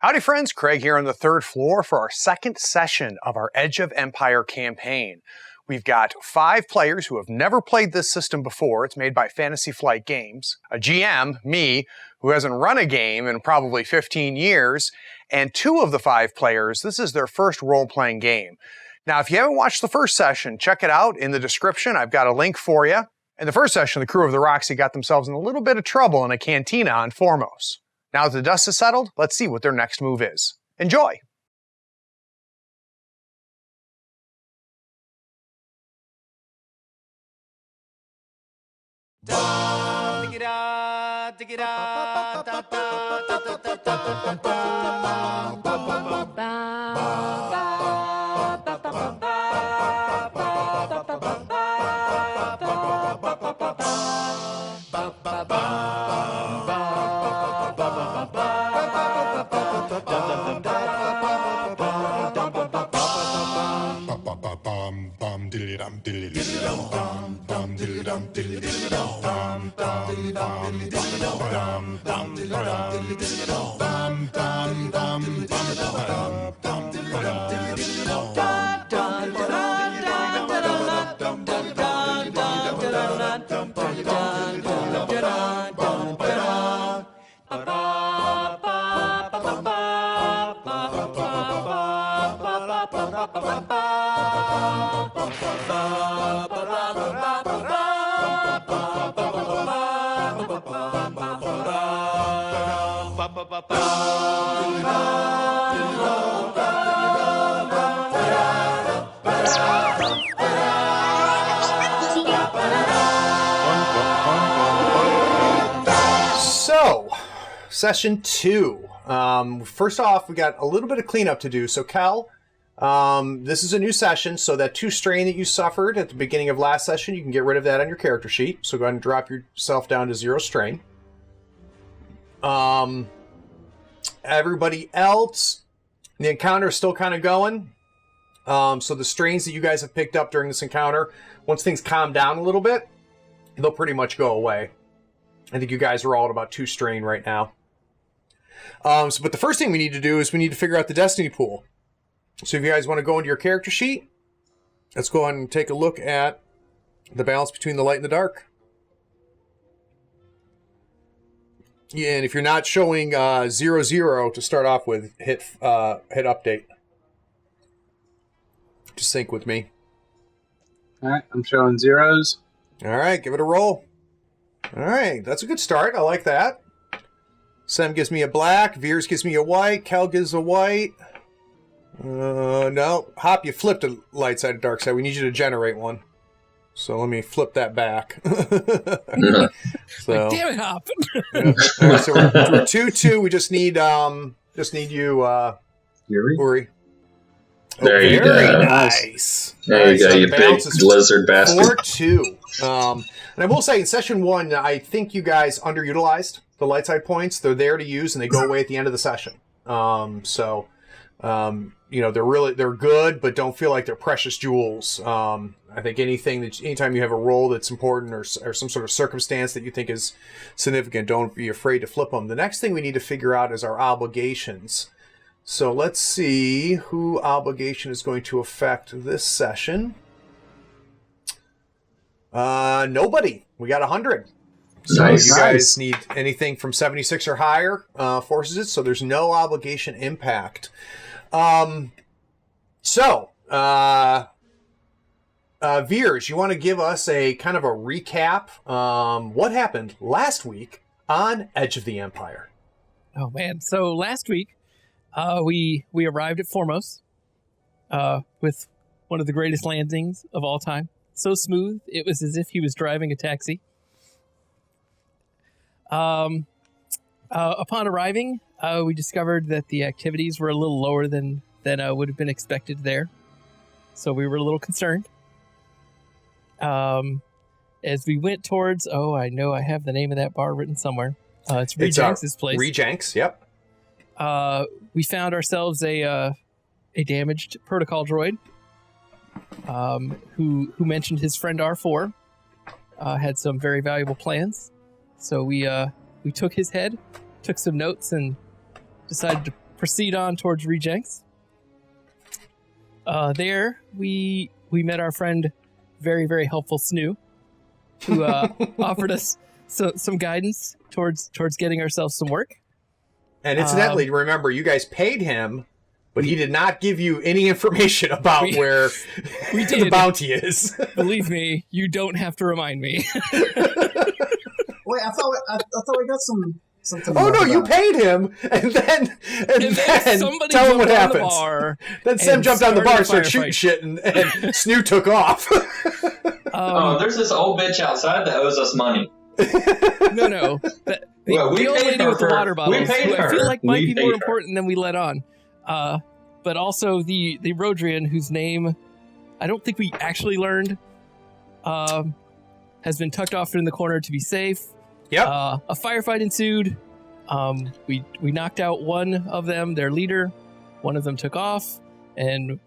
Howdy friends, Craig here on the third floor for our second session of our Edge of Empire campaign. We've got 5 players who have never played this system before. It's made by Fantasy Flight Games. A GM, me, who hasn't run a game in probably 15 years. And 2 of the 5 players, this is their first role-playing game. Now, if you haven't watched the first session, check it out in the description. I've got a link for you. In the first session, the crew of the Roxy got themselves in a little bit of trouble in a cantina on Formos. Now that the dust has settled, let's see what their next move is. Enjoy! So, session 2. First off, we got a little bit of cleanup to do. So, Cal, this is a new session, so that 2 strain that you suffered at the beginning of last session, you can get rid of that on your character sheet. So go ahead and drop yourself down to 0 strain. Everybody else, the encounter is still kind of going. So the strains that you guys have picked up during this encounter, once things calm down a little bit, they'll pretty much go away. I think you guys are all at about 2 strain right now. But the first thing we need to do is we need to figure out the destiny pool. So if you guys want to go into your character sheet, let's go ahead and take a look at the balance between the light and the dark. Yeah, and if you're not showing 0, to start off with, hit update. Just sync with me. All right, I'm showing 0s. All right, give it a roll. All right, that's a good start. I like that. Sem gives me a black. Veers gives me a white. Cal gives a white. No. Hop, you flipped a light side and dark side. We need you to generate one. So let me flip that back. So, damn it, Hop. Yeah. All right, so we're 2-2. We just need you, Uri. Oh, there you very go. Nice. There you go, you big lizard bastard. 4-2. And I will say, in session 1, I think you guys underutilized the light side points. They're there to use, and they go away at the end of the session. They're good, but don't feel like they're precious jewels. I think anytime you have a role that's important or some sort of circumstance that you think is significant, don't be afraid to flip them. The next thing we need to figure out is our obligations. So let's see who obligation is going to affect this session. Nobody. We got 100. So Nice. you guys need anything from 76 or higher forces it, so there's no obligation impact. Veers, you want to give us a kind of a recap? What happened last week on Edge of the Empire? Oh man! So last week, we arrived at Formos, with one of the greatest landings of all time. So smooth, it was as if he was driving a taxi. Upon arriving, we discovered that the activities were a little lower than would have been expected there. So we were a little concerned. As we went towards, I know I have the name of that bar written somewhere. It's Rejanks' place. Rejanks, yep. We found ourselves a damaged protocol droid who mentioned his friend R4 had some very valuable plans. So we took his head, took some notes, and decided to proceed on towards Rejenks. There, we met our friend, very, very helpful Snoo, who offered us some guidance towards getting ourselves some work. And incidentally, remember, you guys paid him, but he did not give you any information about where the bounty is. Believe me, you don't have to remind me. Wait, I thought we got something. Oh no, you paid him, and then tell him what happens. Then Sam jumped on the bar and started shooting shit, and Snoo took off. There's this old bitch outside that owes us money. No. The old lady with the water bottles, who I feel like might be more important than we let on. But also the Rodrian, whose name I don't think we actually learned, has been tucked off in the corner to be safe. Yep. A firefight ensued. We knocked out one of them, their leader. One of them took off, and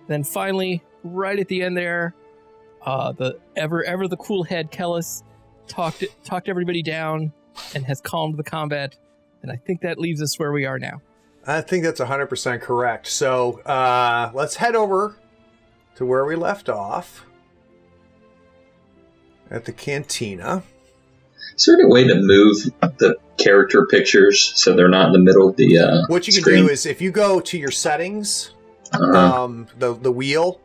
then finally, right at the end there, the ever the cool head Kellis talked everybody down and has calmed the combat. And I think that leaves us where we are now. I think that's 100% correct. So let's head over to where we left off at the Cantina. Is there any way to move the character pictures so they're not in the middle of the What you can screen? do is if you go to your settings, the wheel,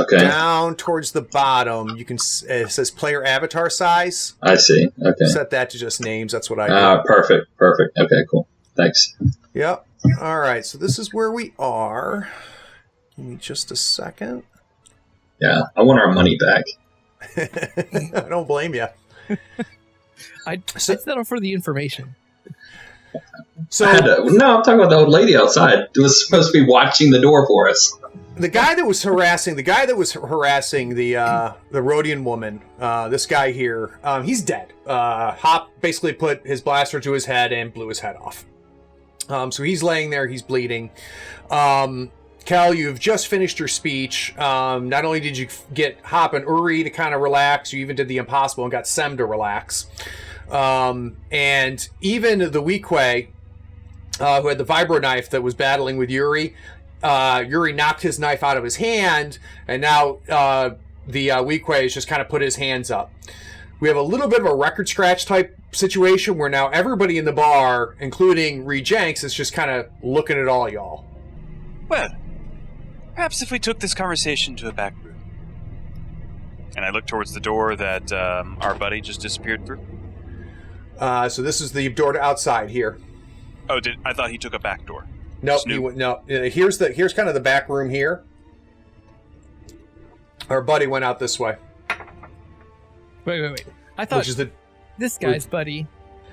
down towards the bottom, you can it says player avatar size. I see. Okay. Set that to just names. That's what I do. Perfect. Okay, cool. Thanks. Yep. All right. So this is where we are. Give me just a second. Yeah, I want our money back. I don't blame you. I'd settle for the information. So I'm talking about the old lady outside who was supposed to be watching the door for us. the guy that was harassing the Rhodian woman, this guy here, he's dead. Hop basically put his blaster to his head and blew his head off. So he's laying there, he's bleeding. Cal, you've just finished your speech. Not only did you get Hop and Uri to kind of relax, you even did the impossible and got Sem to relax. And even the Weequay, who had the vibro knife that was battling with Yuri, Yuri knocked his knife out of his hand, and now the Weequay has just kind of put his hands up. We have a little bit of a record scratch type situation where now everybody in the bar, including Rejenks, is just kind of looking at all y'all. Well, perhaps if we took this conversation to a back room. And I look towards the door that our buddy just disappeared through. So this is the door to outside here. Oh, I thought he took a back door. Nope. No. Here's kind of the back room here. Our buddy went out this way. Wait. I thought this guy's buddy.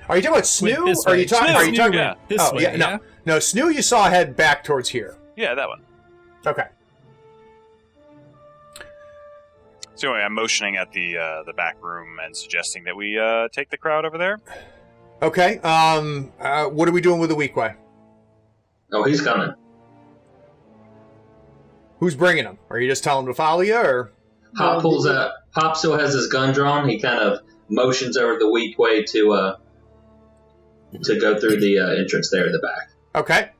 Are you talking about Snoo? Or are you talking? Are you talking? Yeah. This way, yeah. No. Snoo, you saw head back towards here. Yeah, that one. Okay. So anyway, I'm motioning at the back room and suggesting that we take the crowd over there. Okay. What are we doing with the Weequay? Oh, he's coming. Who's bringing him? Are you just telling him to follow you, or? Hop pulls out. Hop still has his gun drawn. He kind of motions over the Weequay to go through the entrance there in the back. Okay.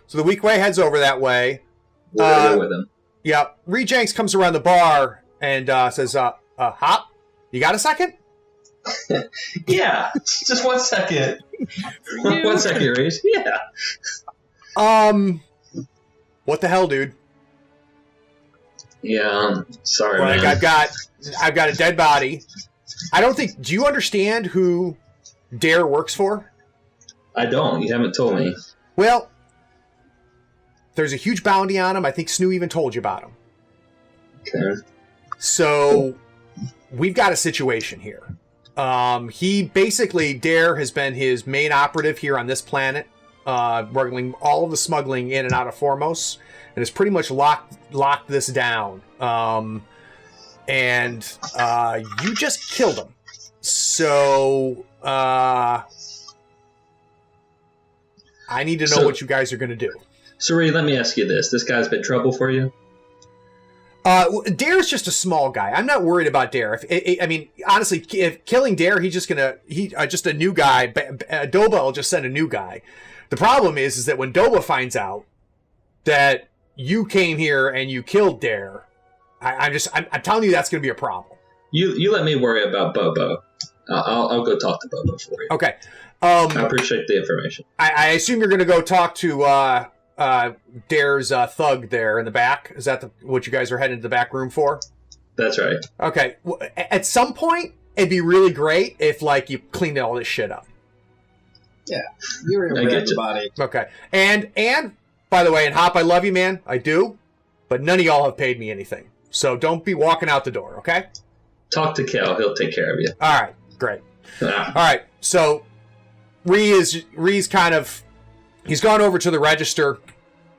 So the Weequay heads over that way. We'll go with him. Yeah. Rejenks comes around the bar and says, Hop, you got a second? Yeah. Just 1 second. 1 second, Reese. Yeah. What the hell, dude? Yeah, sorry, Like, man. I've got a dead body. Do you understand who Dare works for? I don't. You haven't told me. Well, there's a huge bounty on him. I think Snoo even told you about him. Okay. So, we've got a situation here. He basically, Dare has been his main operative here on this planet, running all of the smuggling in and out of Formos, and has pretty much locked this down. And you just killed him. So, I need to know what you guys are going to do. Suri, let me ask you this. This guy's been trouble for you? Dare's just a small guy. I'm not worried about Dare. Honestly, if killing Dare, he's just a new guy. Doba will just send a new guy. The problem is that when Doba finds out that you came here and you killed Dare, I'm telling you that's going to be a problem. You let me worry about Bobo. I'll go talk to Bobo for you. Okay. I appreciate the information. I assume you're going to go talk to Dare's thug there in the back. Is that what you guys are heading to the back room for? That's right. Okay. Well, at some point, it'd be really great if, like, you cleaned all this shit up. Yeah, you're in the body. Okay. And by the way, and Hop, I love you, man. I do. But none of y'all have paid me anything. So don't be walking out the door, okay? Talk to Kel. He'll take care of you. All right. Great. All right. So Ree's kind of... He's gone over to the register.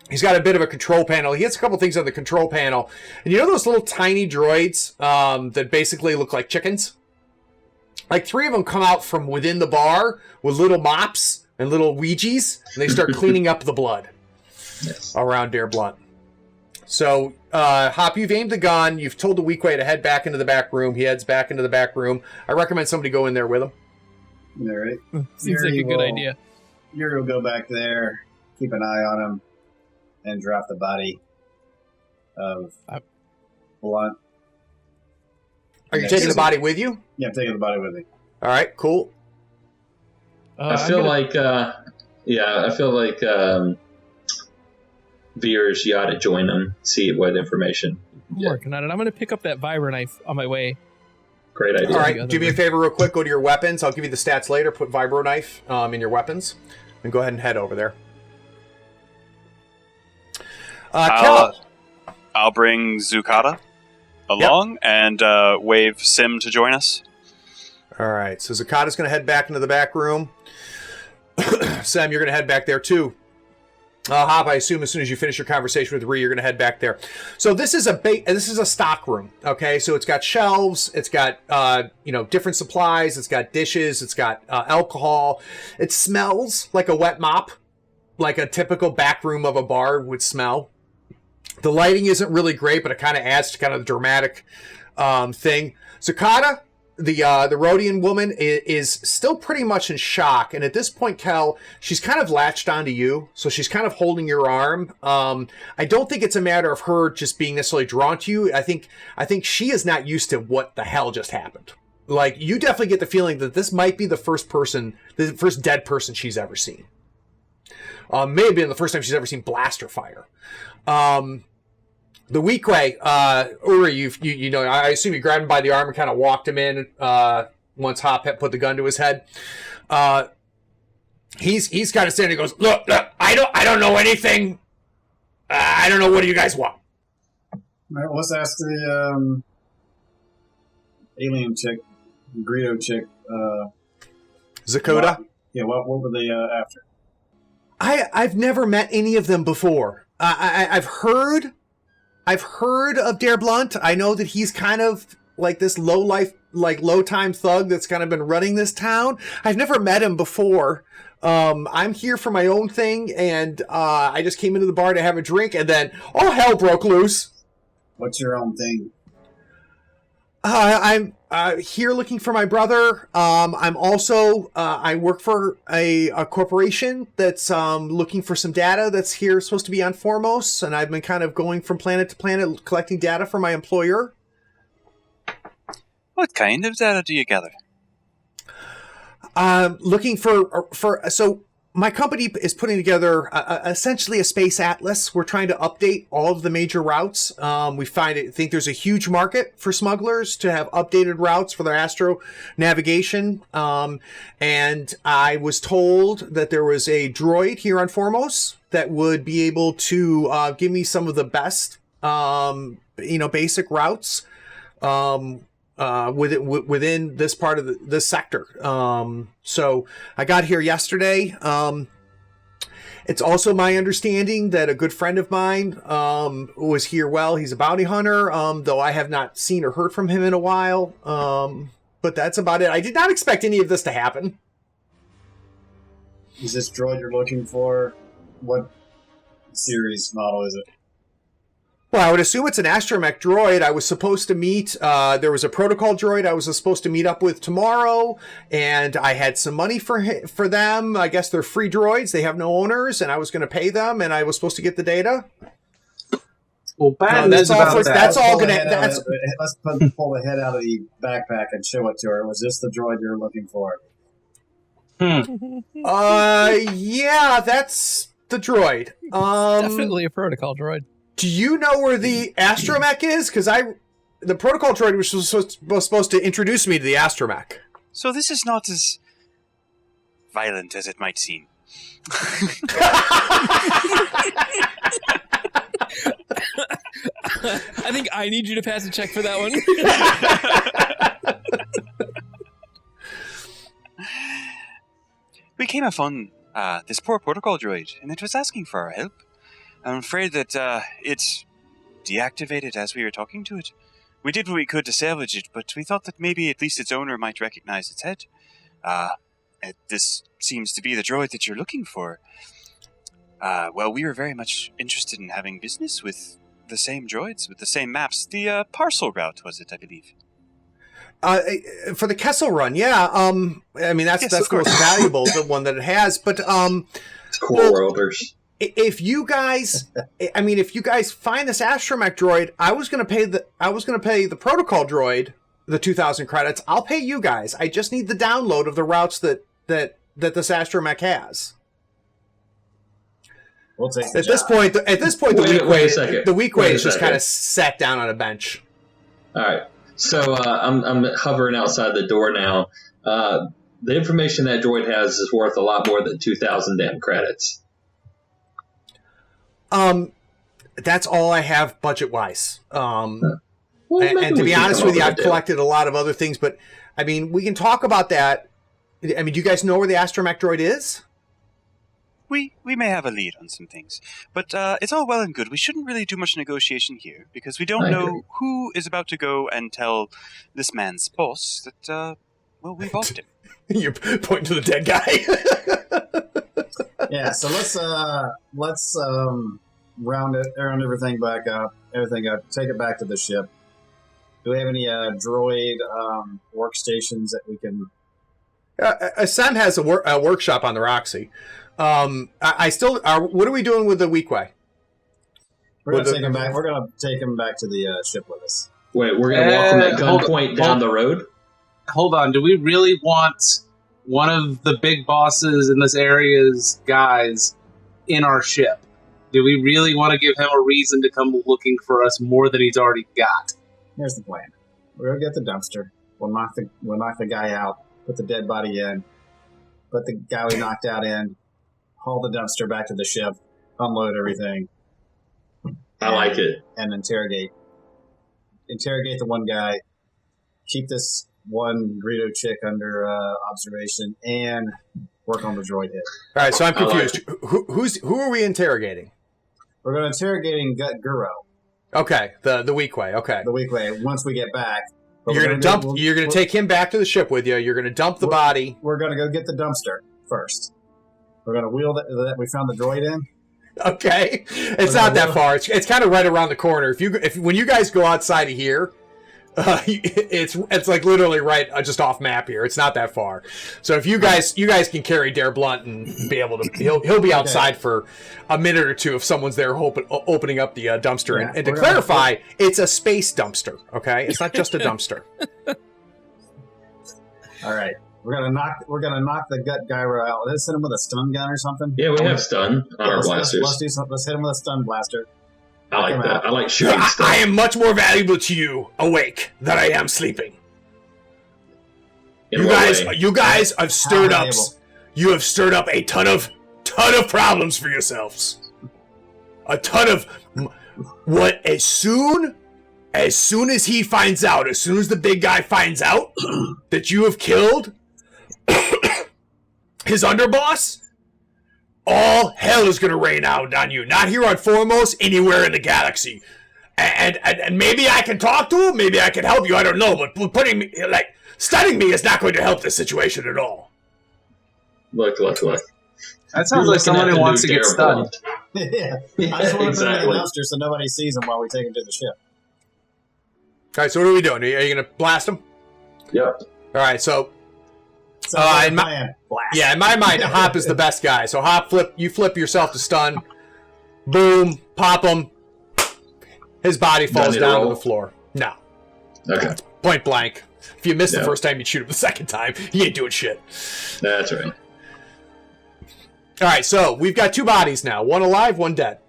He's got a bit of a control panel. He has a couple things on the control panel. And you know those little tiny droids that basically look like chickens? Like 3 of them come out from within the bar with little mops and little Ouijas, and they start cleaning up the blood around Dare Blunt. So, Hop, you've aimed the gun. You've told the Weequay to head back into the back room. He heads back into the back room. I recommend somebody go in there with him. All right. Seems like a good idea. Yuri will go back there, keep an eye on him, and drop the body of Blunt. Are you taking the body with you? Yeah, I'm taking the body with me. All right, cool. I feel like Veers, you ought to join them, see what information. I'm working on it. I'm going to pick up that vibro knife on my way. Great idea. All right, do me a favor real quick. Go to your weapons. I'll give you the stats later. Put vibro knife in your weapons. And go ahead and head over there. Kel. I'll bring Zucata along and wave Sim to join us. All right, so Zucata's going to head back into the back room. Sam, you're going to head back there too. Hop, I assume as soon as you finish your conversation with Ree, you're going to head back there. So this is a stock room, okay? So it's got shelves, it's got different supplies, it's got dishes, it's got alcohol. It smells like a wet mop, like a typical back room of a bar would smell. The lighting isn't really great, but it kind of adds to kind of the dramatic thing. Zucata, the Rhodian woman, is still pretty much in shock. And at this point, Kel, she's kind of latched onto you. So she's kind of holding your arm. I don't think it's a matter of her just being necessarily drawn to you. I think she is not used to what the hell just happened. Like, you definitely get the feeling that this might be the first dead person she's ever seen. May have been the first time she's ever seen blaster fire. The Weequay, Uri, I assume you grabbed him by the arm and kind of walked him in once Hop had put the gun to his head. He's kind of standing and goes, look, I don't know anything. I don't know, what do you guys want? All right, well, let's ask the alien chick, the Greedo chick. Zakota? What were they after? I've never met any of them before. I've heard of Dare Blunt. I know that he's kind of like this low-time thug that's kind of been running this town. I've never met him before. I'm here for my own thing, and I just came into the bar to have a drink, and then all hell broke loose. What's your own thing? I'm here looking for my brother. I'm also, I work for a corporation that's looking for some data that's supposed to be on Foremost, and I've been kind of going from planet to planet collecting data for my employer. What kind of data do you gather? Looking so my company is putting together essentially a space atlas. We're trying to update all of the major routes. We think there's a huge market for smugglers to have updated routes for their astro navigation. And I was told that there was a droid here on Foremost that would be able to give me some of the best, basic routes within this part of this sector. So I got here yesterday. It's also my understanding that a good friend of mine was here. Well, he's a bounty hunter, though I have not seen or heard from him in a while. But that's about it. I did not expect any of this to happen. Is this droid you're looking for? What series model is it? Well, I would assume it's an astromech droid. I was supposed to meet, there was a protocol droid I was supposed to meet up with tomorrow, and I had some money for them. I guess they're free droids. They have no owners, and I was going to pay them, and I was supposed to get the data. Well, that's all going to... Let's pull the head out of the backpack and show it to her. Was this the droid you're looking for? Yeah, that's the droid. Definitely a protocol droid. Do you know where the astromech is? Because the protocol droid was supposed to introduce me to the astromech. So this is not as violent as it might seem. I think I need you to pass a check for that one. We came upon this poor protocol droid, and it was asking for our help. I'm afraid that it's deactivated as we were talking to it. We did what we could to salvage it, but we thought that maybe at least its owner might recognize its head. This seems to be the droid that you're looking for. Well, we were very much interested in having business with the same droids, with the same maps. The parcel route, was it, I believe? For the Kessel run, yeah. I mean, that's the most valuable, the one that it has. But Core Worlders. If you guys find this astromech droid, I was going to pay the protocol droid the 2,000 credits. I'll pay you guys. I just need the download of the routes that this astromech has. We'll take at this point, the Weequay is just kind of sat down on a bench. All right. So I'm hovering outside the door now. The information that droid has is worth a lot more than 2,000 damn credits. That's all I have budget-wise. Well, and to be honest with you, I've collected a lot of other things, but I mean, we can talk about that. I mean, do you guys know where the astromech droid is? We may have a lead on some things, but it's all well and good. We shouldn't really do much negotiation here, because we don't know who is about to go and tell this man's boss that, well, we bought him. You're pointing to the dead guy. Yeah, so let's round everything back up. Take it back to the ship. Do we have any droid workstations that we can? Sam has a workshop on the Roxy. I still are. What are we doing with the Weequay? We're gonna take him back. We're gonna take him back to the ship with us. Wait, we're gonna walk him at gunpoint down the road? Hold on. Do we really want one of the big bosses in this area's guys in our ship? Do we really want to give him a reason to come looking for us more than he's already got? Here's the plan. We're gonna get the dumpster. We'll knock the guy out. Put the dead body in. Put the guy we knocked out in. Haul the dumpster back to the ship. Unload everything. I like it. And interrogate the one guy. Keep this one Greedo chick under observation and work on the droid hit. All right, so I'm confused. Who are we interrogating? We're going to interrogating Gut Guro. Okay, the Weequay. Okay, the Weequay. Once we get back, you're going to take him back to the ship with you. You're going to dump the body. We're going to go get the dumpster first. We're going to wheel that we found the droid in. Okay, it's not that far. It's kind of right around the corner. When you guys go outside of here, it's like literally right just off map here. It's not that far. So if you guys can carry Dare Blunt and be able to, he'll be outside for a minute or two if someone's there opening up the dumpster. Yeah, and to clarify, it's a space dumpster. Okay, it's not just a dumpster. All right. We're gonna knock the Gut Gyro out. Let's hit him with a stun gun or something. Yeah, we have stun on our blasters. Let's do something. Let's hit him with a stun blaster. I like that. I like shooting stuff. I am much more valuable to you awake than I am sleeping. You guys have stirred up. You have stirred up a ton of problems for yourselves. A ton of what? As soon as he finds out, as soon as the big guy finds out that you have killed his underboss, all hell is going to rain out on you. Not here on Foremost, anywhere in the galaxy. And maybe I can talk to him. Maybe I can help you. I don't know. But stunning me is not going to help this situation at all. Look. That sounds like someone who wants to get stunned. Yeah. I just want to Exactly. put the dumpster so nobody sees them while we take them to the ship. All right, so what are we doing? Are you going to blast them? Yep. All right, so So in my mind, Hop is the best guy. So Hop, you flip yourself to stun. Boom, pop him. His body falls down to the floor. No. Okay. Point blank. If you miss the Yeah. first time, you shoot him the second time. He ain't doing shit. That's right. All right, so we've got 2 bodies now. One alive, one dead.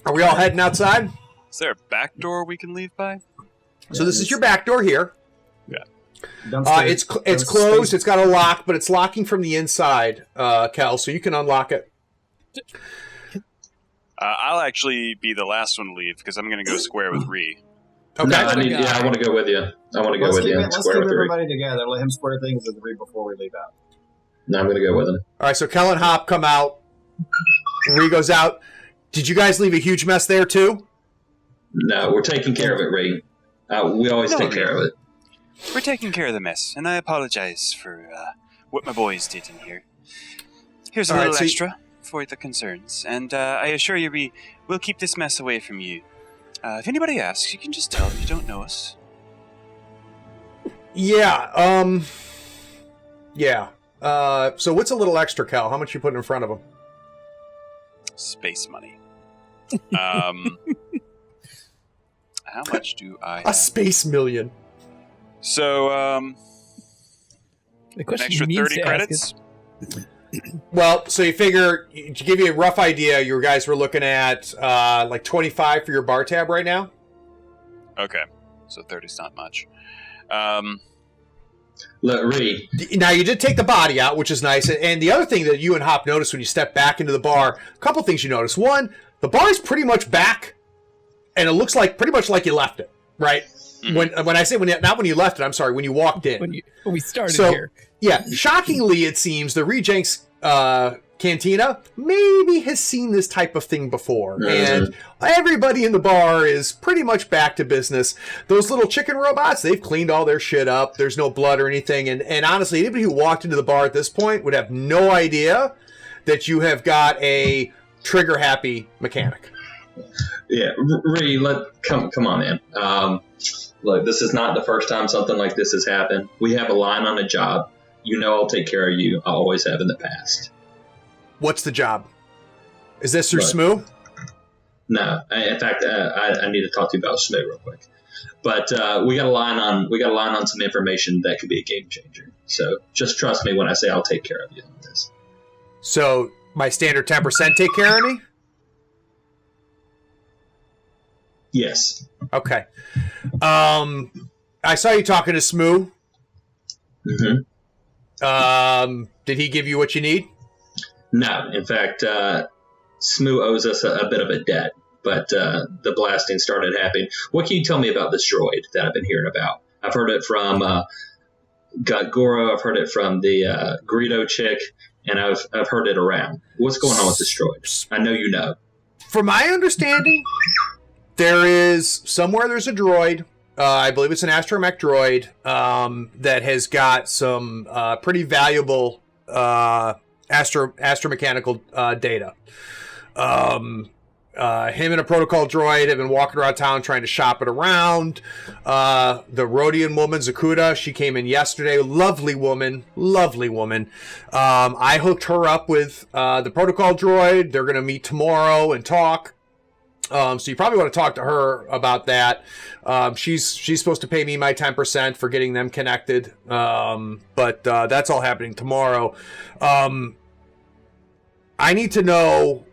Are we all heading outside? Is there a back door we can leave by? So this is your back door here. Dumpster, It's closed. It's got a lock, but it's locking from the inside, Kel, so you can unlock it. I'll actually be the last one to leave because I'm going to go square with Ree. Okay. No, I want to go with you. I want to go with you. Let's Square keep with Rick. everybody together. Let him square things with Reed before we leave out. No, I'm going to go with him. All right, so Kel and Hop come out. Ree goes out. Did you guys leave a huge mess there, too? No, we're taking care of it, Ray. We always take care of it. We're taking care of the mess, and I apologize for what my boys did in here. Here's a All right, little so extra for the concerns, and I assure you, we'll keep this mess away from you. If anybody asks, you can just tell them you don't know us. Yeah, yeah. So what's a little extra, Kel? How much you putting in front of him? Space money. How much do I have? A space million. So, The an question extra he needs 30 to ask credits? Well, so you figure, to give you a rough idea, you guys were looking at like 25 for your bar tab right now? Okay, so 30's not much. Look, Ray, Now, you did take the body out, which is nice. And the other thing that you and Hop noticed when you step back into the bar, a couple things you noticed. One, the bar is pretty much back, and it looks like pretty much like you left it, right? Mhm. When I say not when you left it, I'm sorry, when you walked in. when we started So- here. Yeah, shockingly, it seems the Rejenks Cantina maybe has seen this type of thing before. Mhm. And everybody in the bar is pretty much back to business. Those little chicken robots, they've cleaned all their shit up. There's no blood or anything. And honestly, anybody who walked into the bar at this point would have no idea that you have got a trigger-happy mechanic. yeah, Ray, come on, man. Look, this is not the first time something like this has happened. We have a line on a job. You know I'll take care of you. I always have in the past. What's the job? Is this through Right. Smoo? No, in fact, I need to talk to you about Smith real quick. But we got a line on some information that could be a game changer. So just trust me when I say I'll take care of you on this. So my standard 10% take care of me? Yes. Okay. I saw you talking to Smoo. Mm-hmm. Did he give you what you need? No, in fact, Smoo owes us a bit of a debt, but the blasting started happening. What can you tell me about this droid that I've been hearing about? I've heard it from Goro, I've heard it from the Greedo chick, and I've heard it around. What's going on with this droid? I know you know. From my understanding, there's a droid. I believe it's an astromech droid that has got some pretty valuable astromechanical data. Him and a protocol droid have been walking around town trying to shop it around. The Rhodian woman, Zakuda, she came in yesterday. Lovely woman. I hooked her up with the protocol droid. They're going to meet tomorrow and talk. So you probably want to talk to her about that. She's supposed to pay me my 10% for getting them connected. But that's all happening tomorrow. I need to know,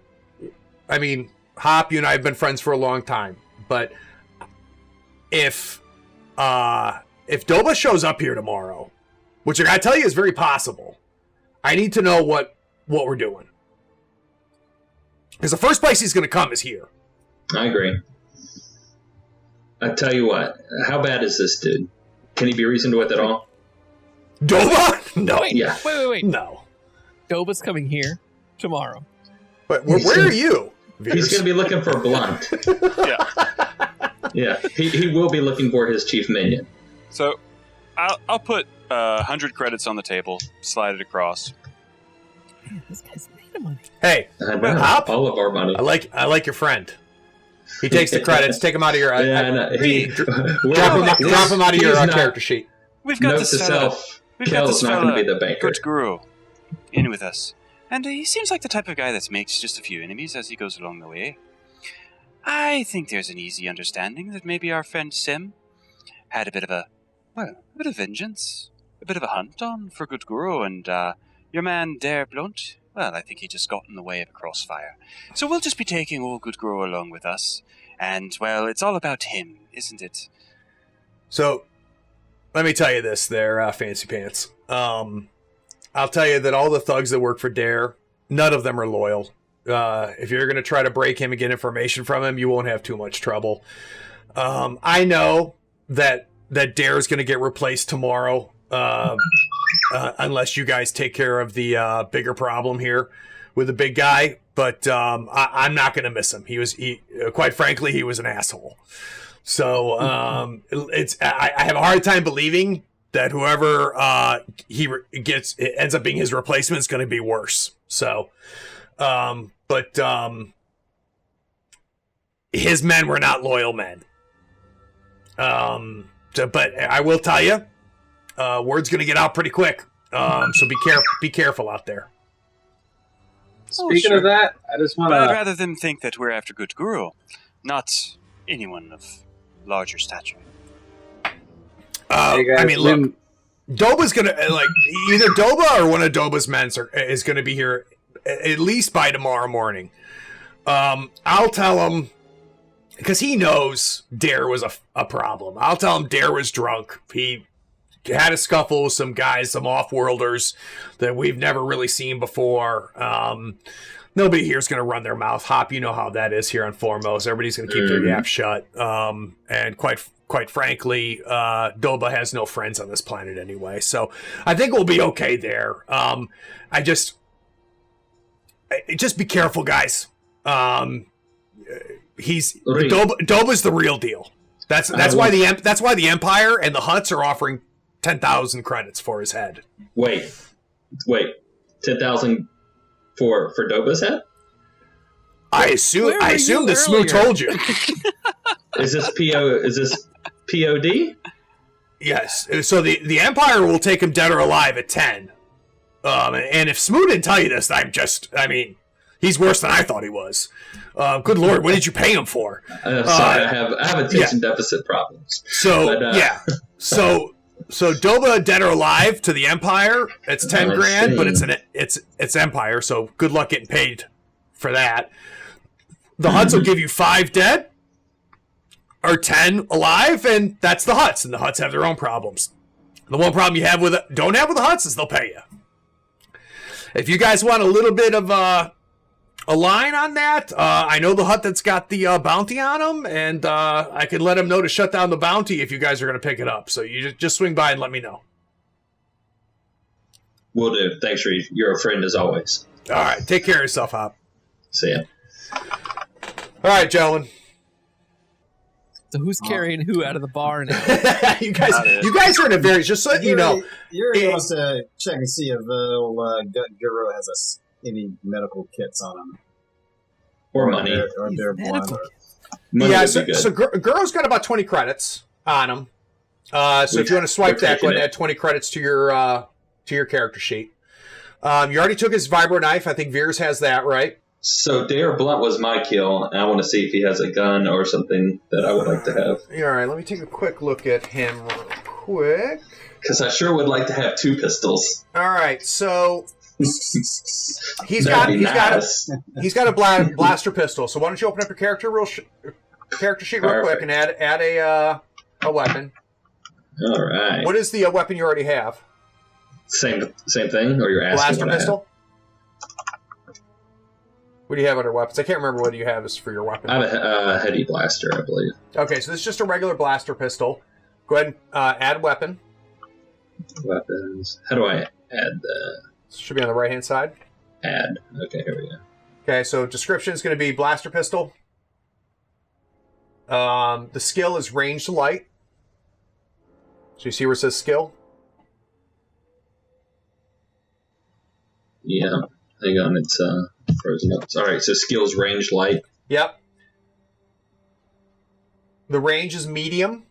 I mean, Hop, you and I have been friends for a long time, but if Doba shows up here tomorrow, which I gotta tell you is very possible, I need to know what we're doing. Because the first place he's going to come is here. I agree. I tell you what, how bad is this dude? Can he be reasoned with at all? Doba? No. Wait, Yeah. wait. No. Doba's coming here tomorrow. But where are you? He's going to be looking for Blunt. Yeah. Yeah, he will be looking for his chief minion. So, I'll put 100 credits on the table, slide it across. Man, this guy's made of money. Hey, I know. Hop? All of our money. I like your friend. He takes the credits. Take him out of your. Yeah, drop him out of your character sheet. We've got Note this to fella. self: We've got Kel's this not going to fella, be the banker. Good Guru, in with us. And he seems like the type of guy that makes just a few enemies as he goes along the way. I think there's an easy understanding that maybe our friend Sim had a bit of vengeance, a bit of a hunt on for Good Guru, and your man Dare Blunt, well, I think he just got in the way of a crossfire. So we'll just be taking old Good Guru along with us, and, well, it's all about him, isn't it? So, let me tell you this there, Fancy Pants. I'll tell you that all the thugs that work for Dare, none of them are loyal. If you're going to try to break him and get information from him, you won't have too much trouble. I know that Dare is going to get replaced tomorrow, unless you guys take care of the bigger problem here with the big guy. But I'm not going to miss him. Quite frankly, he was an asshole. So I have a hard time believing that whoever ends up being his replacement is going to be worse. So, but his men were not loyal men. But I will tell you, word's going to get out pretty quick. So be careful out there. Speaking of that, I just want But I'd to... rather them think that we're after Good Guru, not anyone of larger stature. Hey guys, I mean, look, Doba's gonna either Doba or one of Doba's men is gonna be here at least by tomorrow morning. I'll tell him, because he knows Dare was a problem. I'll tell him Dare was drunk. He had a scuffle with some guys, some off-worlders that we've never really seen before. Nobody here is going to run their mouth. Hop, you know how that is here on Foremost. Everybody's going to keep their yap shut. And quite frankly, Doba has no friends on this planet anyway. So I think we'll be okay there. Just be careful, guys. Doba's the real deal. That's why the Empire and the Huts are offering 10,000 credits for his head. Wait, 10,000 for Doba's head? I assume that Smoo told you. Is this POD? Yes. So the Empire will take him dead or alive at 10. And if Smoo didn't tell you this, he's worse than I thought he was. Good Lord, what did you pay him for? Sorry, I have attention deficit problems. So Doba dead or alive to the Empire, it's 10 grand, but it's Empire, so good luck getting paid for that. The Huts will give you 5 dead or 10 alive, and that's the Huts, and the Huts have their own problems. The one problem you don't have with the Huts is they'll pay you. If you guys want a little bit of a line on that, I know the Hut that's got the bounty on him, and I can let him know to shut down the bounty if you guys are going to pick it up. So you just swing by and let me know. Will do. Thanks, Reed. You're a friend as always. All right, take care of yourself, Hop. See ya. All right, gentlemen. So who's carrying who out of the bar now? you guys are in a very, just so you know. You're supposed to check and see if Gut Guru has any medical kits on him. Or money. Or their blood. Yeah, so Guru's got about 20 credits on him. So if you want to swipe that, go ahead and add 20 credits to your character sheet. You already took his vibro knife. I think Veers has that, right? So Dare Blunt was my kill, and I want to see if he has a gun or something that I would like to have. All right, let me take a quick look at him real quick. Because I sure would like to have 2 pistols. All right, so he's got a blaster pistol. So why don't you open up your character sheet real quick and add a weapon. All right. What is the weapon you already have? Same thing, or you're asking blaster pistol? What do you have under weapons? I can't remember what you have as for your weapon. I have a heady blaster, I believe. Okay, so this is just a regular blaster pistol. Go ahead and add weapon. Weapons. How do I add the... Should be on the right-hand side. Add. Okay, here we go. Okay, so description is going to be blaster pistol. The skill is ranged light. So you see where it says skill? Yeah. Hang on, it's frozen up. All right, so skills, range, light. Yep. The range is medium.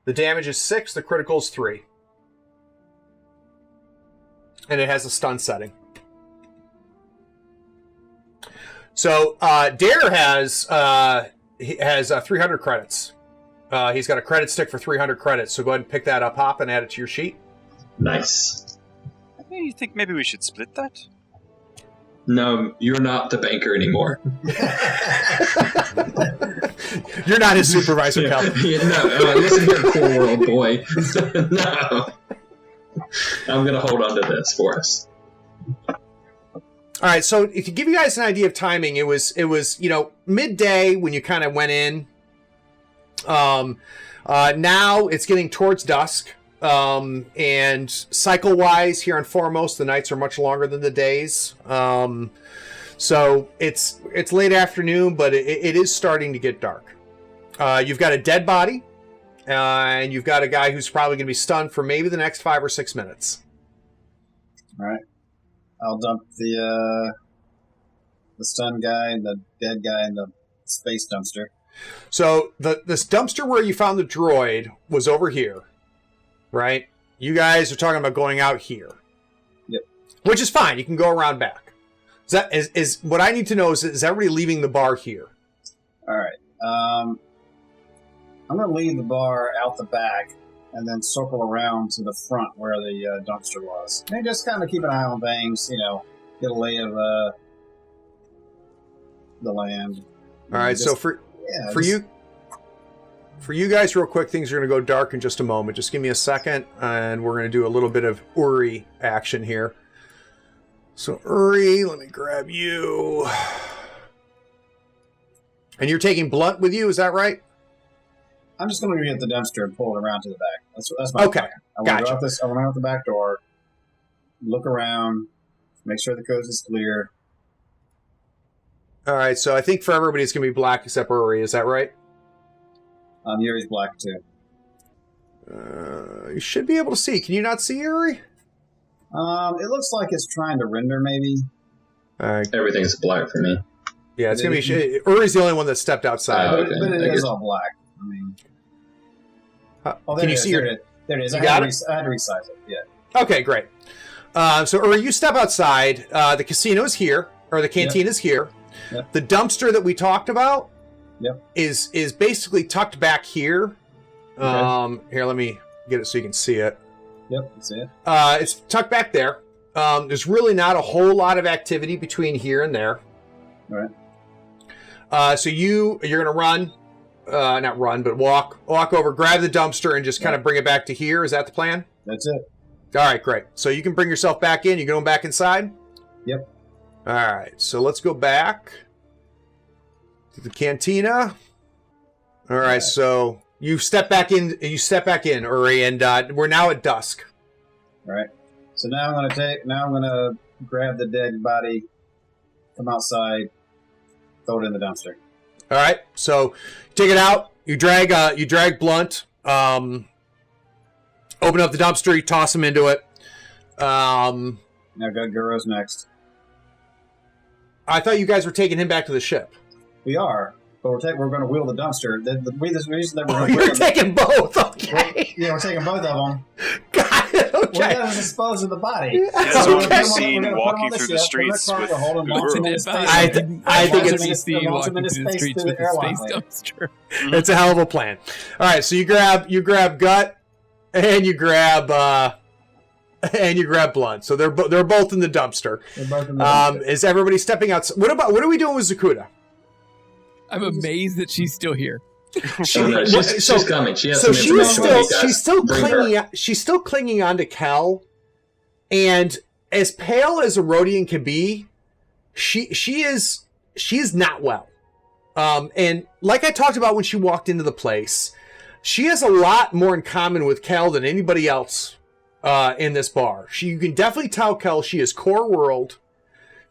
The damage is 6. The critical is 3. And it has a stun setting. So Dare has 300 credits. He's got a credit stick for 300 credits. So go ahead and pick that up, Hop, and add it to your sheet. Nice. You think maybe we should split that? No, you're not the banker anymore. You're not his supervisor, Cal. No, listen here, cool world boy. No. I'm going to hold on to this for us. All right, so to give you guys an idea of timing, it was midday when you kind of went in. Now it's getting towards dusk. And cycle-wise, here on Foremost, the nights are much longer than the days. So it's late afternoon, but it is starting to get dark. You've got a dead body, and you've got a guy who's probably going to be stunned for maybe the next 5 or 6 minutes. All right. I'll dump the stunned guy and the dead guy in the space dumpster. So this dumpster where you found the droid was over here, right? You guys are talking about going out here. Yep. Which is fine. You can go around back. Is what I need to know is everybody leaving the bar here? All right. I'm going to leave the bar out the back and then circle around to the front where the dumpster was. And just kind of keep an eye on things, get a lay of the land. All right, so for you guys, real quick, things are going to go dark in just a moment. Just give me a second, and we're going to do a little bit of Uri action here. So Uri, let me grab you. And you're taking Blunt with you, is that right? I'm just going to get the dumpster and pull it around to the back. That's my plan. I want to go out the back door, look around, make sure the coast is clear. All right, so I think for everybody it's going to be black except Uri, is that right? Yuri's black too. You should be able to see. Can you not see Uri? It looks like it's trying to render, maybe. Everything's black for me. Yeah, it's going to be... Uri's the only one that stepped outside. But it is all black. I mean... can you see your... There it is. I had to resize it, yeah. Okay, great. So Uri, you step outside. The casino is here, or the cantina is here. Yep. The dumpster that we talked about Yep. is basically tucked back here. Okay. Here, let me get it so you can see it. Yep, that's it. It's tucked back there. There's really not a whole lot of activity between here and there. All right. So you're going to run, not run, but walk over, grab the dumpster, and just kind of bring it back to here. Is that the plan? That's it. All right, great. So you can bring yourself back in. You going back inside? Yep. All right, so let's go back to the cantina. All right, so you step back in, Uri, and we're now at dusk. All right. So now I'm gonna grab the dead body, come outside, throw it in the dumpster. All right, so take it out. You drag Blunt. Open up the dumpster. You toss him into it. Now Guro's next. I thought you guys were taking him back to the ship. We are, but we're going to wheel the dumpster. The reason that we're You're taking both. Okay. Yeah, we're taking both of them. Got it. Okay. We're going to dispose of the body. Yeah, so we'll be seen walking through the streets with Guru. I think it's walking through the streets with the space dumpster. It's a hell of a plan. All right, so you grab Gut, and you grab Blunt. So they're both in the dumpster. Is everybody stepping out? What are we doing with Zakuda? I'm amazed that she's still here. She's coming. She has so some information. She's still clinging on to Kel, and as pale as a Rhodian can be, she is not well. And like I talked about when she walked into the place, she has a lot more in common with Kel than anybody else in this bar. You can definitely tell Kel she is core world.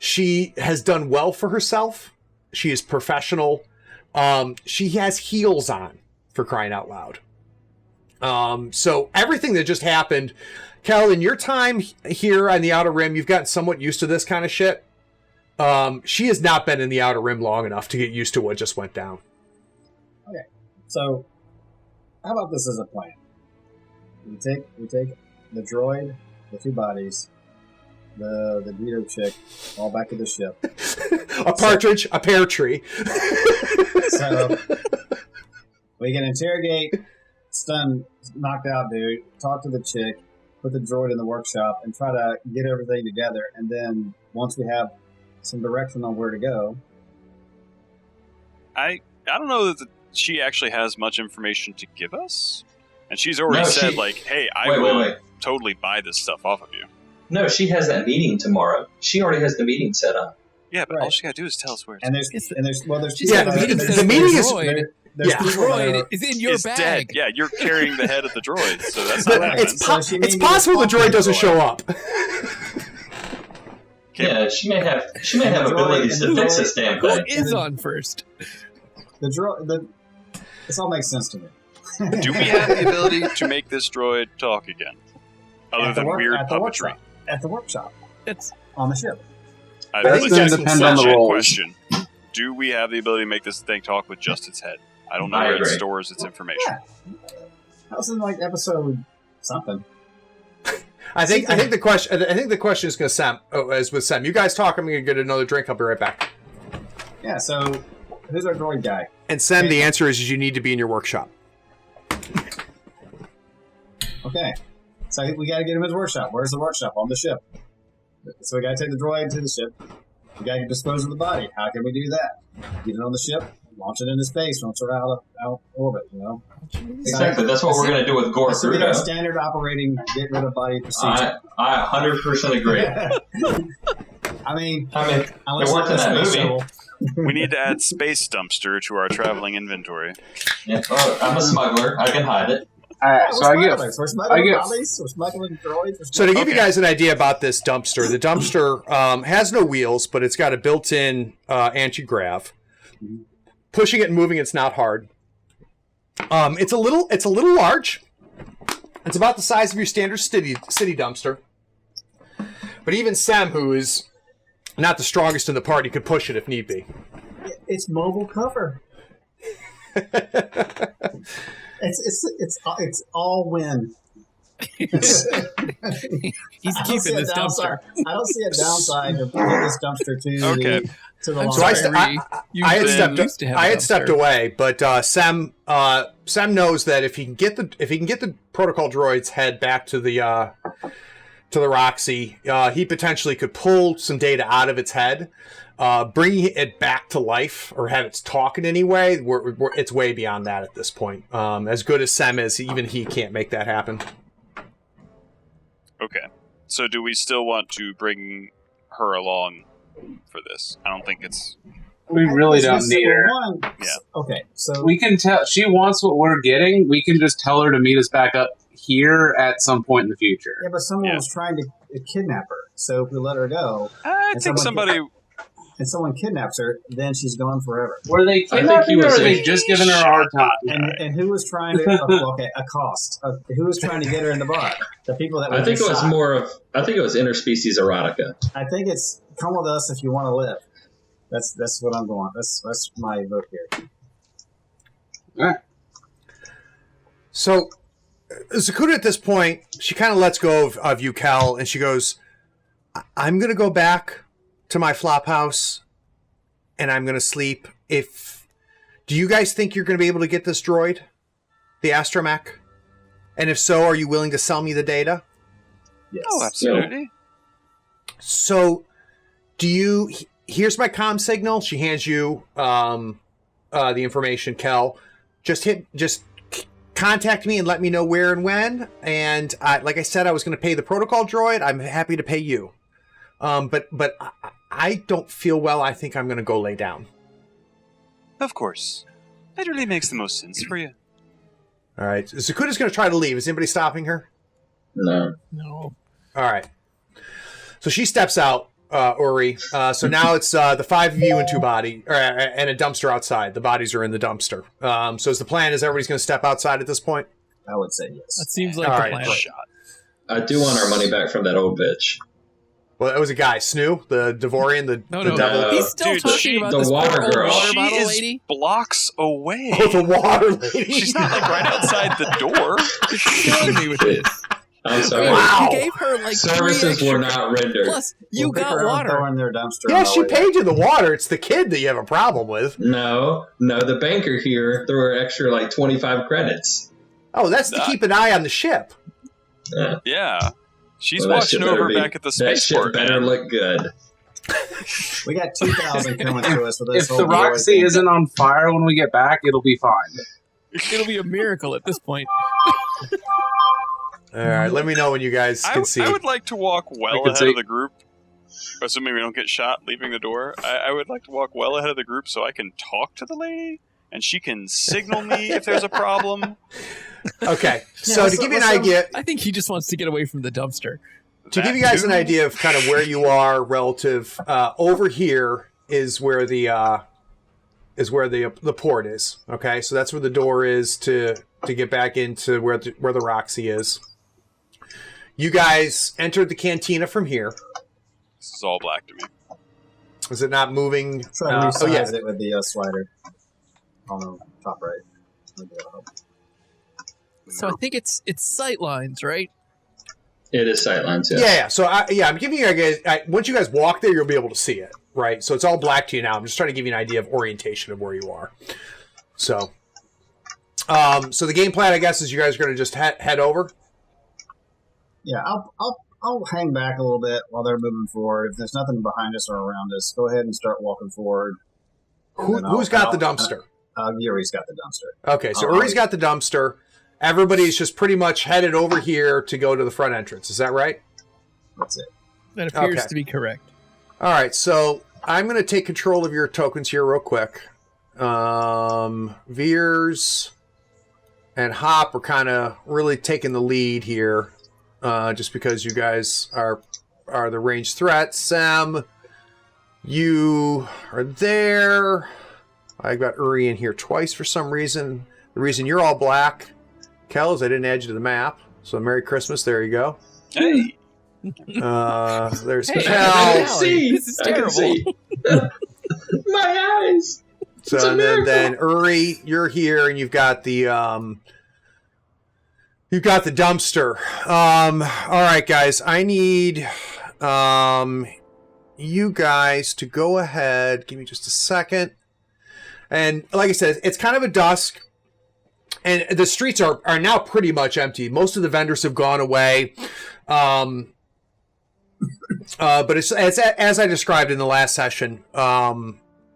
She has done well for herself. She is professional. She has heels on, for crying out loud. So everything that just happened, Kel, in your time here on the Outer Rim, you've gotten somewhat used to this kind of shit. She has not been in the Outer Rim long enough to get used to what just went down. Okay, so how about this as a plan? We take the droid, the 2 bodies, the Guido chick, all back to the ship. A partridge, a pear tree. So we can interrogate stun, knocked out dude, talk to the chick, put the droid in the workshop, and try to get everything together. And then once we have some direction on where to go. I don't know that she actually has much information to give us. And she's already said, hey, I will totally buy this stuff off of you. No, she has that meeting tomorrow. She already has the meeting set up. Yeah, but all she gotta do is tell us where it's and there's the meeting is droid is in your bag. Dead. Yeah, you're carrying the head of the droid, so that's not Right. It's possible the droid doesn't show up. Yeah, she may have abilities to fix this damn Who thing. is on first? The droid. This all makes sense to me. Do we have the ability to make this droid talk again? Other than weird puppetry. Workshop. At the workshop. It's on the ship. That's going to depend on the roles. Question. Do we have the ability to make this thing talk with just its head? I don't know where it stores its information. Yeah. That was in like episode something. I think the question is going to is with Sam. You guys talk. I'm going to get another drink. I'll be right back. Yeah. So who's our droid guy? And Sam, the answer is you need to be in your workshop. Okay. So we got to get him his workshop. Where's the workshop? On the ship. So we got to take the droid to the ship. We got to dispose of the body. How can we do that? Get it on the ship, launch it into space, launch it out of orbit. Exactly. That's what we're going to do with Gore. This will be our standard operating get rid of body procedure. I 100% agree. I mean, it worked in that movie. We need to add Space Dumpster to our traveling inventory. Yeah. Oh, I'm a smuggler. I can hide it. So we're smuggling bodies, we're smuggling droids. So to give you guys an idea about this dumpster, the dumpster has no wheels, but it's got a built-in anti-grav. Pushing it and moving it's not hard. It's a little large. It's about the size of your standard city dumpster. But even Sam, who is not the strongest in the party, could push it if need be. It's mobile cover. It's all win. He's keeping this dumpster. I don't see a downside to putting this dumpster to the So I had stepped away, but Sam knows that if he can get the protocol droid's head back to the Roxy, he potentially could pull some data out of its head. Bringing it back to life or have it talk in any way, it's way beyond that at this point. As good as Sam is, even he can't make that happen. Okay. So do we still want to bring her along for this? I don't think it's... We really don't need her. Yeah. Okay, so... We can tell... She wants what we're getting. We can just tell her to meet us back up here at some point in the future. Yeah, but someone was trying to kidnap her. So if we let her go... I think somebody... And someone kidnaps her, then she's gone forever. Were they kidnapping her, or were they just giving her a hard time? And who was trying to accost? Who was trying to get her in the bar? The people that I think it was interspecies erotica. I think it's come with us if you want to live. That's what I'm going. That's my vote here. All right. So Zakuta at this point, she kind of lets go of you, Cal, and she goes, "I'm going to go back to my flop house, and I'm going to sleep. Do you guys think you're going to be able to get this droid, the astromech? And if so, are you willing to sell me the data?" Yes. Oh, absolutely. So, here's my comm signal. She hands you the information, Kel. Just contact me and let me know where and when. And like I said, I was going to pay the protocol droid. I'm happy to pay you. But I don't feel well. I think I'm going to go lay down. Of course. That really makes the most sense for you. All right. Zakuta's going to try to leave. Is anybody stopping her? No. No. All right. So she steps out, Uri. So now it's the 5 of you and 2 body, and a dumpster outside. The bodies are in the dumpster. So is the plan is everybody's going to step outside at this point? I would say yes. That seems like All the right, plan. Shot. I do want our money back from that old bitch. Well, it was a guy, Snoo, the Devorian, the No. devil. He's still Dude, talking she- about the this water poor girl. water She bottle is lady. blocks away. Oh, the water lady. She's not like right outside the door. You're killing me with this. I'm sorry. Wow. You gave her like Services 3 were extra- not rendered. Plus, you We'll pick got her up and water. throw her in their dumpster. Yeah, on she our way paid you the water. It's the kid that you have a problem with. No, the banker here threw her extra like 25 credits. Oh, that's to keep an eye on the ship. Yeah. She's Well, that shit watching better over be- back at the That shit spaceport, better man. look good. We got 2,000 coming to us with this If whole the Roxy thing. isn't on fire when we get back, it'll be fine. It'll be a miracle at this point. All right, let me know when you guys can see. I would like to walk well I can ahead see. of the group, assuming we don't get shot leaving the door. I would like to walk well ahead of the group so I can talk to the lady, and she can signal me if there's a problem. Okay, so Yeah, to give you an so- idea, I think he just wants to get away from the dumpster. to give you guys an idea of kind of where you are relative, over here is where the port is. Okay, so that's where the door is to get back into where the Roxy is. You guys entered the cantina from here. This is all black to me. Is it not moving? Try to resize it with the slider on the top right. Maybe that'll help. So I think it's sight lines, right? It is sightlines, yeah. Yeah. So I'm giving you guys. Once you guys walk there, you'll be able to see it, right? So it's all black to you now. I'm just trying to give you an idea of orientation of where you are. So, so the game plan, I guess, is you guys are going to just head over. Yeah, I'll hang back a little bit while they're moving forward. If there's nothing behind us or around us, go ahead and start walking forward. Who's got the dumpster? Yuri's got the dumpster. Okay, so Uri's got the dumpster. Everybody's just pretty much headed over here to go to the front entrance. Is that right? That's it. That appears Okay. to be correct. All right, so I'm going to take control of your tokens here real quick. Veers and Hop are kind of really taking the lead here, just because you guys are the ranged threats. Sam, you are there. I've got Uri in here twice for some reason. The reason you're all black, Kel, is I didn't add you to the map. So Merry Christmas. There you go. Hey, There's Hey, Kel. Valley, see. this is I can terrible. see. My eyes. It's a So miracle. then Uri, you're here, and you've got the dumpster. All right, guys, I need you guys to go ahead. Give me just a second. And like I said, it's kind of a dusk, and the streets are now pretty much empty. Most of the vendors have gone away. But it's as I described in the last session.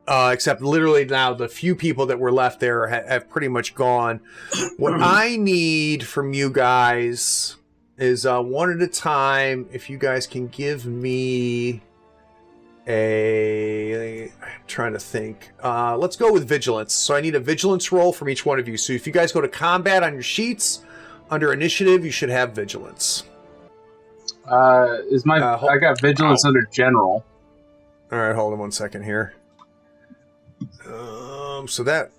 Except literally now the few people that were left there have pretty much gone. What I need from you guys is one at a time. If you guys can give me I'm trying to think. Let's go with vigilance. So I need a vigilance roll from each one of you. So if you guys go to combat on your sheets, under initiative, you should have vigilance. I got vigilance under general. All right, hold on one second here. So that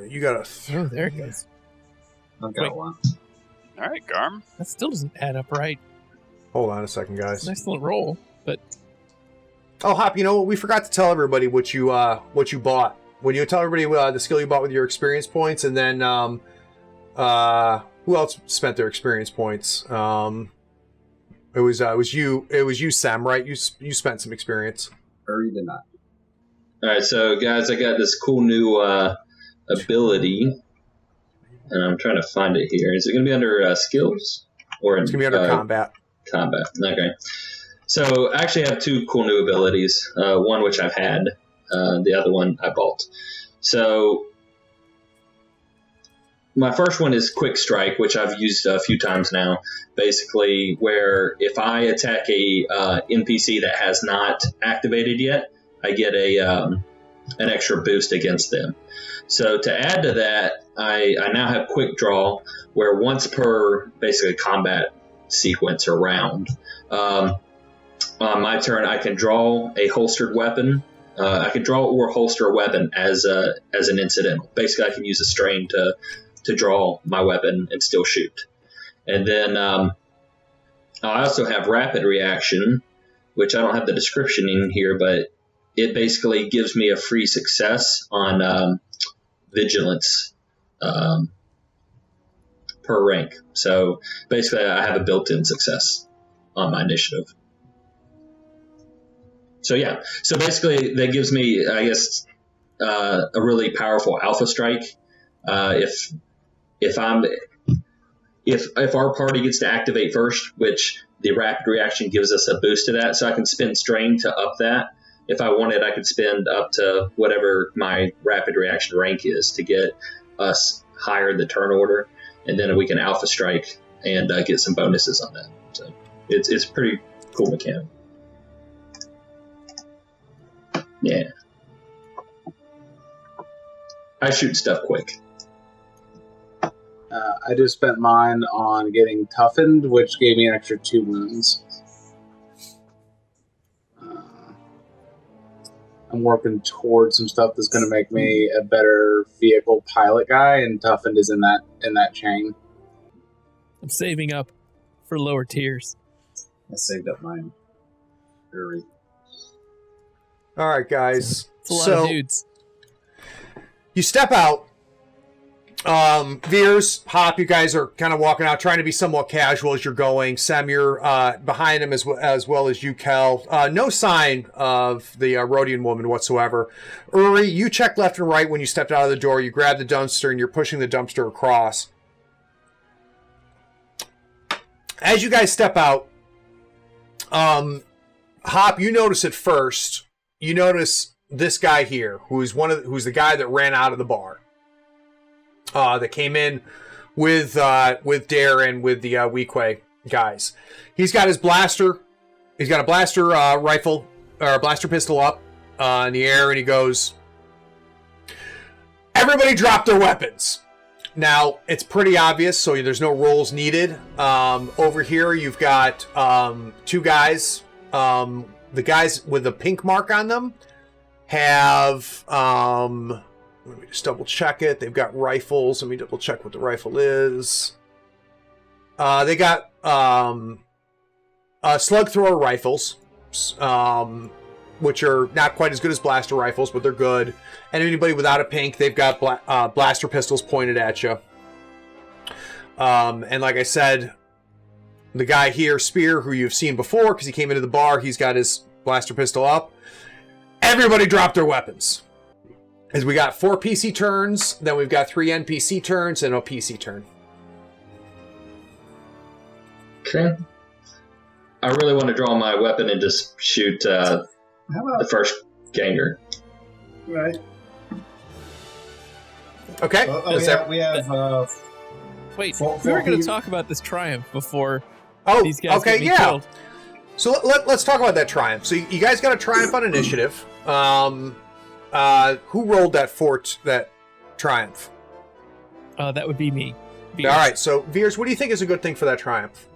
you got a. Oh, there it goes. I've got Wait. one. all right, Garm. That still doesn't add up right. Hold on a second, guys. Nice little roll, but Oh, Hop, you know what? We forgot to tell everybody what you bought. When you tell everybody the skill you bought with your experience points, and then who else spent their experience points? It was you, Sam, right? You spent some experience. Or you did not. All right, so guys, I got this cool new ability, and I'm trying to find it here. Is it going to be under skills or It's gonna be under combat. Combat. Okay. So I actually have two cool new abilities. One which I've had, the other one I bought. So my first one is Quick Strike, which I've used a few times now. Basically, where if I attack a NPC that has not activated yet, I get an extra boost against them. So to add to that, I now have Quick Draw, where once per basically combat sequence or round, on my turn, I can draw a holstered weapon. I can draw or holster a weapon as an incidental. Basically, I can use a strain to draw my weapon and still shoot. And then I also have rapid reaction, which I don't have the description in here, but it basically gives me a free success on vigilance per rank. So basically, I have a built-in success on my initiative. So yeah, so basically that gives me, I guess, a really powerful alpha strike. If our party gets to activate first, which the rapid reaction gives us a boost to that, so I can spend strain to up that. If I wanted, I could spend up to whatever my rapid reaction rank is to get us higher the turn order, and then we can alpha strike and get some bonuses on that. So it's pretty cool mechanic. Yeah. I shoot stuff quick. I just spent mine on getting toughened, which gave me an extra 2 wounds. I'm working towards some stuff that's going to make me a better vehicle pilot guy, and toughened is in that chain. I'm saving up for lower tiers. I saved up mine. Hurry. All right, guys. It's a lot of dudes. You step out. Veers, Hop, you guys are kind of walking out, trying to be somewhat casual as you're going. Sem, you're behind him as well as you, Kel. No sign of the Rhodian woman whatsoever. Uri, you check left and right when you stepped out of the door. You grab the dumpster and you're pushing the dumpster across. As you guys step out, Hop, you notice it first. You notice this guy here, who's the guy that ran out of the bar. That came in with Darren, with the Weequay guys. He's got his blaster. He's got a blaster rifle, or a blaster pistol up in the air, and he goes, "Everybody drop their weapons." Now, it's pretty obvious, so there's no rolls needed. Over here, you've got 2 guys. The guys with the pink mark on them have... let me just double check it. They've got rifles. Let me double check what the rifle is. They got slug thrower rifles, which are not quite as good as blaster rifles, but they're good. And anybody without a pink, they've got blaster pistols pointed at you. And like I said, the guy here, Spear, who you've seen before because he came into the bar, he's got his blaster pistol up. Everybody drop their weapons. As we got 4 PC turns, then we've got 3 NPC turns, and a PC turn. Okay. I really want to draw my weapon and just shoot the first ganger. Right. Okay. We have Wait, four we were going to people. talk about this triumph before Oh, these guys okay, get me yeah. killed. So let's talk about that triumph. So you guys got a triumph on initiative. Who rolled that triumph? That would be me. Veers. All right, so Veers, what do you think is a good thing for that triumph?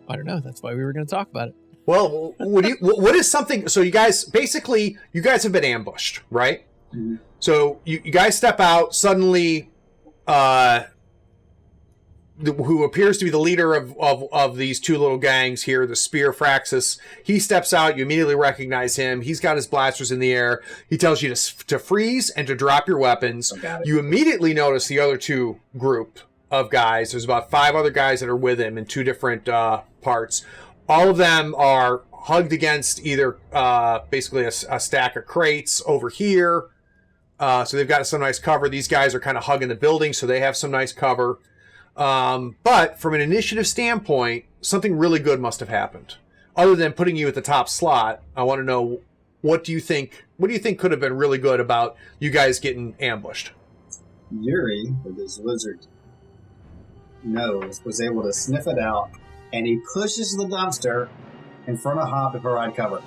I don't know. That's why we were going to talk about it. Well, what is something? So you guys have been ambushed, right? Mhm. So you guys step out suddenly. Who appears to be the leader of these 2 little gangs here, the Spear Fraxis. He steps out. You immediately recognize him. He's got his blasters in the air. He tells you to freeze and to drop your weapons. You immediately notice the other 2 group of guys. There's about 5 other guys that are with him in 2 different parts. All of them are hugged against either basically a stack of crates over here. So they've got some nice cover. These guys are kind of hugging the building, so they have some nice cover. But from an initiative standpoint, something really good must have happened. Other than putting you at the top slot, I want to know, what do you think could have been really good about you guys getting ambushed? Yuri, with his lizard nose, was able to sniff it out, and he pushes the dumpster in front of Hop to provide cover.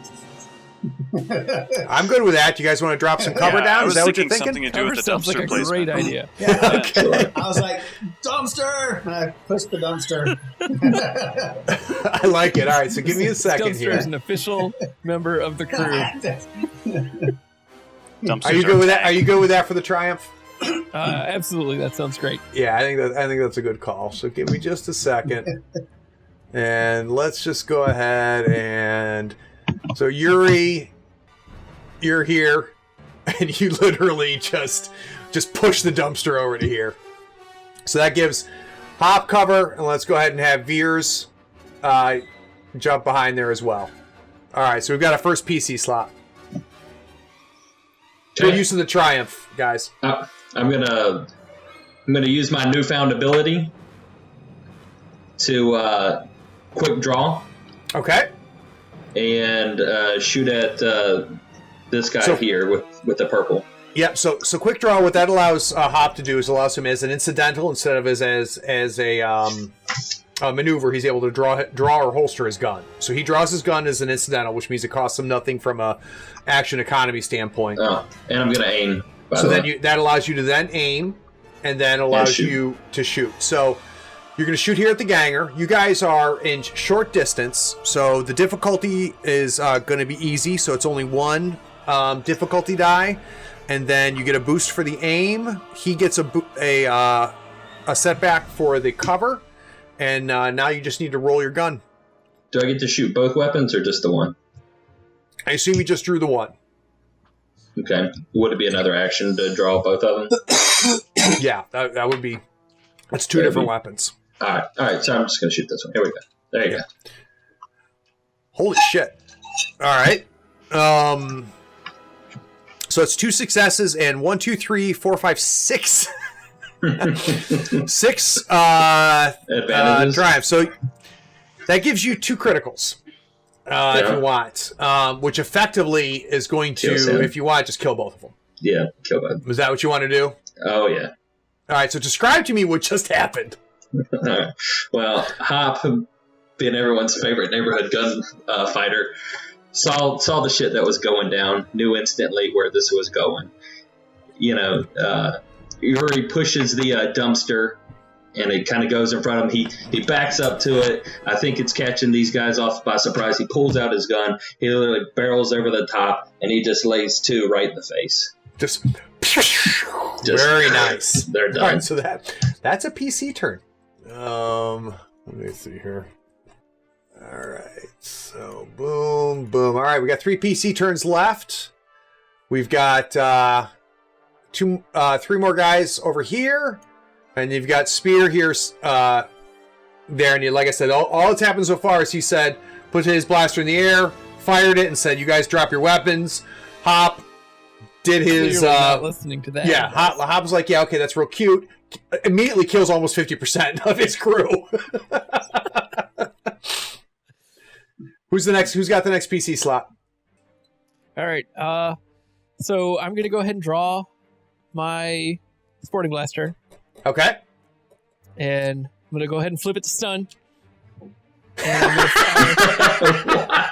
I'm good with that. You guys want to drop some cover down? I was Is that what you're thinking thinking? something to do with the Sounds like dumpster a placement. great idea. Yeah. Okay. I was like, dumpster! And I pushed the dumpster. I like it. All right, so give me a second Dumpster here. is an official member of the crew. Dumpsters Are you good with that? Are you good with that for the triumph? Absolutely, that sounds great. Yeah, I think that's a good call. So give me just a second. And let's just go ahead and... So, Yuri, you're here, and you literally just push the dumpster over to here. So that gives Hop cover, and let's go ahead and have Veers jump behind there as well. All right, so we've got a first PC slot. Good use of the Triumph, guys. I'm gonna use my newfound ability to quick draw. Okay. And shoot at this guy here with the purple. Yep. So quick draw. What that allows Hop to do is allows him as an incidental instead of as a maneuver. He's able to draw or holster his gun. So he draws his gun as an incidental, which means it costs him nothing from a action economy standpoint. Oh, and I'm gonna aim. So then that allows you to then aim, and then allows you to shoot. So you're going to shoot here at the ganger. You guys are in short distance, so the difficulty is going to be easy. So it's only one difficulty die, and then you get a boost for the aim. He gets a setback for the cover, and now you just need to roll your gun. Do I get to shoot both weapons or just the one? I assume you just drew the one. Okay. Would it be another action to draw both of them? Yeah, that would be. That's two different weapons. All right. So I'm just going to shoot this one. Here we go. There you go. Holy shit. All right. So it's 2 successes and 1, 2, 3, 4, 5, 6. 6 drive. So that gives you 2 criticals. If you want, which effectively is going to, if you want, just kill both of them. Yeah, kill both. Is that what you want to do? Oh, yeah. All right, so describe to me what just happened. All right. Well, Hop, being everyone's favorite neighborhood gun fighter, saw the shit that was going down, knew instantly where this was going. You know, Yuri pushes the dumpster, and it kind of goes in front of him. He backs up to it. I think it's catching these guys off by surprise. He pulls out his gun. He literally barrels over the top, and he just lays 2 right in the face. Just very nice. They're done. All right, so that's a PC turn. Let me see here. All right, so boom, boom. All right, we got 3 PC turns left. We've got 3 more guys over here. And you've got Spear here, there, and like I said, all that's happened so far is he said, put his blaster in the air, fired it, and said, "You guys drop your weapons." Hop did his. Not listening to that. Yeah, Hop was like, "Yeah, okay, that's real cute." Immediately kills almost 50% of his crew. Who's got the next PC slot? All right. So I'm gonna go ahead and draw my sporting blaster. Okay. And I'm going to go ahead and flip it to stun. And I'm going to fire.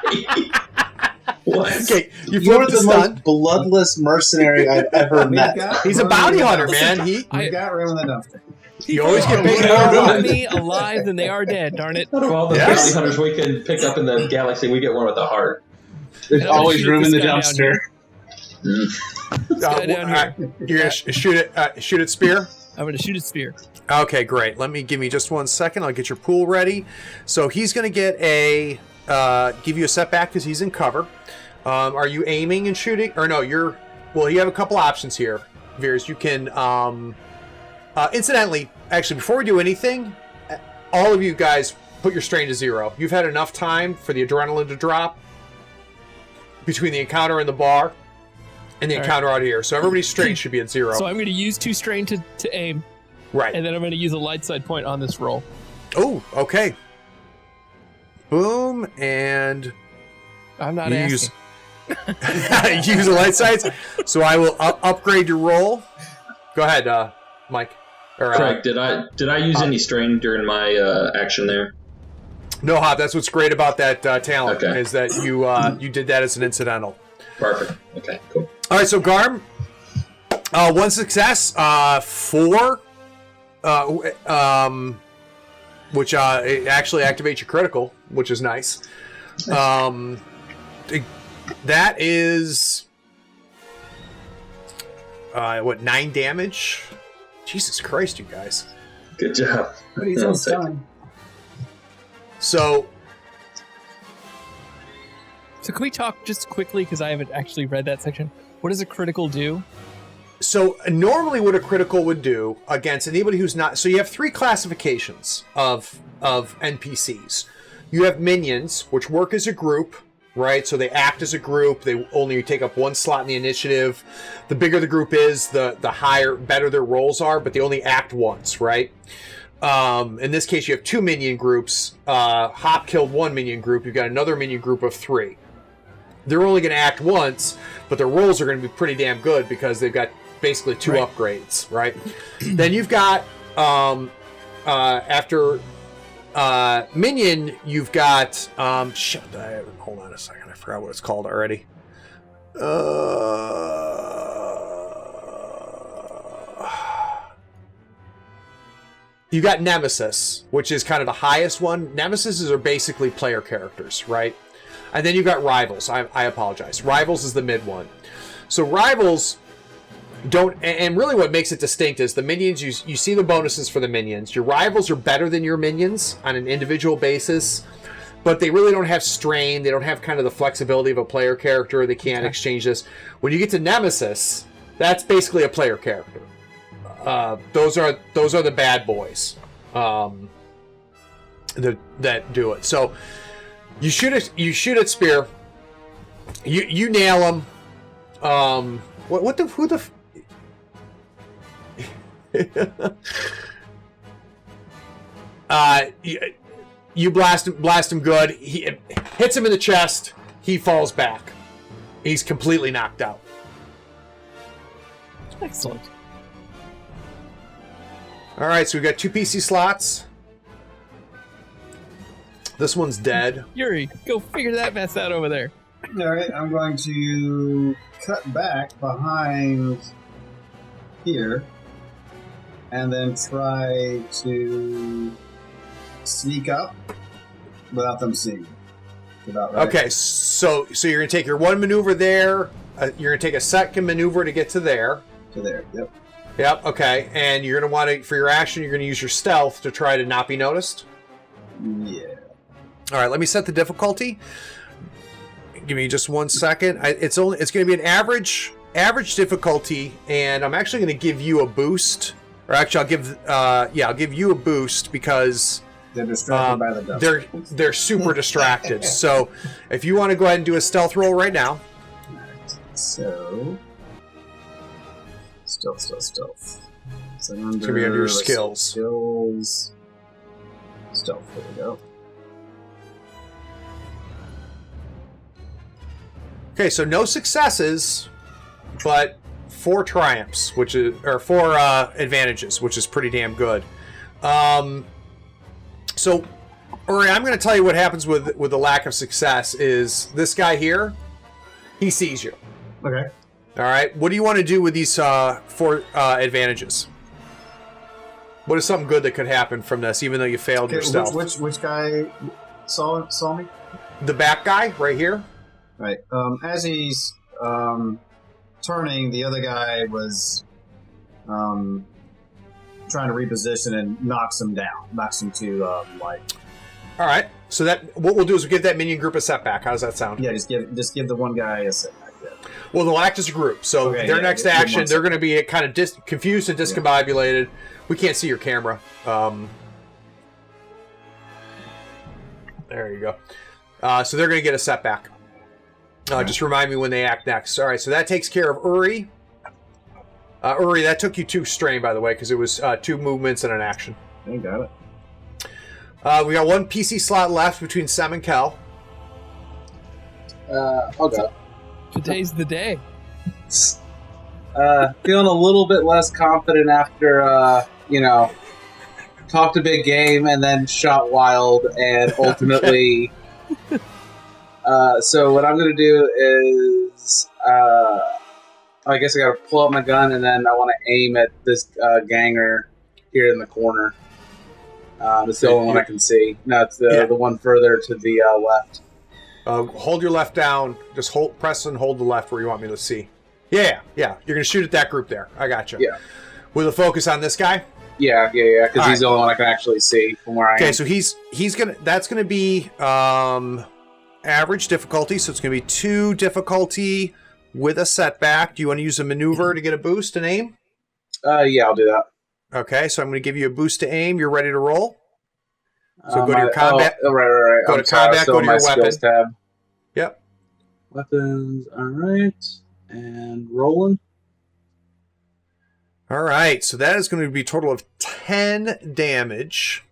What? Okay, You're the most bloodless mercenary I've ever met. He's a bounty hunter, man. We got room in the dumpster. You always get paid Rather me alive than they are dead, darn it. Out of all the bounty hunters we can pick up in the galaxy, we get one with a heart. There's always room in the dumpster. Down here. You're going to shoot at Spear? I'm going to shoot a spear. Okay, great. Give me just 1 second. I'll get your pool ready. So he's going to get give you a setback because he's in cover. Are you aiming and shooting? Or no, you have a couple options here, Veers. You can, incidentally, actually, before we do anything, all of you guys put your strain to 0. You've had enough time for the adrenaline to drop between the encounter and the bar. And the encounter out here. So everybody's strain should be at 0. So I'm going to use 2 strain to aim. Right. And then I'm going to use a light side point on this roll. Oh, okay. Boom, and... I'm not asking. Use the light sides. So I will upgrade your roll. Go ahead, Mike. Craig, did I use any strain during my action there? No, Hop. That's what's great about that talent, Okay. is that you did that as an incidental. Perfect. Okay, cool. All right, so Garm, 1 success, 4, which it actually activates your critical, which is nice. That is 9 damage? Jesus Christ, you guys! Good job. But he's on stun. So can we talk just quickly, because I haven't actually read that section? What does a critical do? So normally what a critical would do against anybody who's not... So you have 3 classifications of NPCs. You have minions, which work as a group, right? So they act as a group. They only take up 1 slot in the initiative. The bigger the group is, the better their rolls are, but they only act once, right? In this case, you have 2 minion groups. Hop killed 1 minion group. You've got another minion group of 3. They're only going to act once, but their rolls are going to be pretty damn good because they've got basically 2 upgrades, right? Then you've got, after minion, you've got, hold on a second, I forgot what it's called already. You got Nemesis, which is kind of the highest one. Nemesis are basically player characters, right? And then you've got Rivals. I apologize. Rivals is the mid one. So Rivals don't... And really what makes it distinct is the minions, you see the bonuses for the minions. Your Rivals are better than your minions on an individual basis, but they really don't have strain. They don't have kind of the flexibility of a player character. They can't exchange this. When you get to Nemesis, that's basically a player character. Those are the bad boys that do it. So you shoot at Spear. You nail them. You blast him good. He hits him in the chest. He falls back. He's completely knocked out. Excellent. All right, so we've got 2 PC slots. This one's dead. Yuri, go figure that mess out over there. All right, I'm going to cut back behind here and then try to sneak up without them seeing me. About right. Okay, so you're going to take your 1 maneuver there. You're going to take a second maneuver to get to there. To there, yep. Yep, okay. And you're going to want to, for your action, you're going to use your stealth to try to not be noticed? Yeah. All right, let me set the difficulty. Give me just 1 second. It's going to be an average difficulty, and I'm actually going to give you a boost. Or actually, I'll give you a boost because they're distracted by the dust. They're super distracted. So, if you want to go ahead and do a stealth roll right now. All right. So, stealth. So it's going to be under your skills. Skills. Stealth. There we go. Okay, so no successes, but 4 triumphs, or 4 advantages, which is pretty damn good. So, Uri, I'm going to tell you what happens with the lack of success is this guy here, he sees you. Okay. All right. What do you want to do with these 4 advantages? What is something good that could happen from this, even though you failed yourself? Which guy saw me? The back guy, right here. Right. As he's turning, the other guy was trying to reposition and knocks him down. Knocks him to light. All right. So what we'll do is we'll give that minion group a setback. How does that sound? Yeah, just give the one guy a setback. Yeah. Well, they'll act as a group. So their next action, they're going to be kind of confused and discombobulated. Yeah. We can't see your camera. There you go. So they're going to get a setback. Just remind me when they act next. All right, so that takes care of Uri. Uri, that took you 2 strain, by the way, because it was 2 movements and an action. I got it. We got 1 PC slot left between Sam and Kel. Okay. Today's the day. Feeling a little bit less confident after, talked a big game and then shot wild and ultimately... So what I'm going to do is, I guess I got to pull out my gun and then I want to aim at this ganger here in the corner. It's the only one I can see. No, it's the one further to the left. Hold your left down. Just press and hold the left where you want me to see. Yeah. You're going to shoot at that group there. I got you. Yeah. With a focus on this guy? Yeah, because All he's the only one I can actually see from where I am. Okay, so that's gonna be average difficulty, so it's gonna be 2 difficulty with a setback. Do you want to use a maneuver to get a boost and aim? Yeah, I'll do that. Okay, so I'm gonna give you a boost to aim. You're ready to roll. So go to your combat. Right. Go to combat. Go to your weapon. Tab. Yep. Weapons. All right, and rolling. All right, so that is going to be a total of 10 damage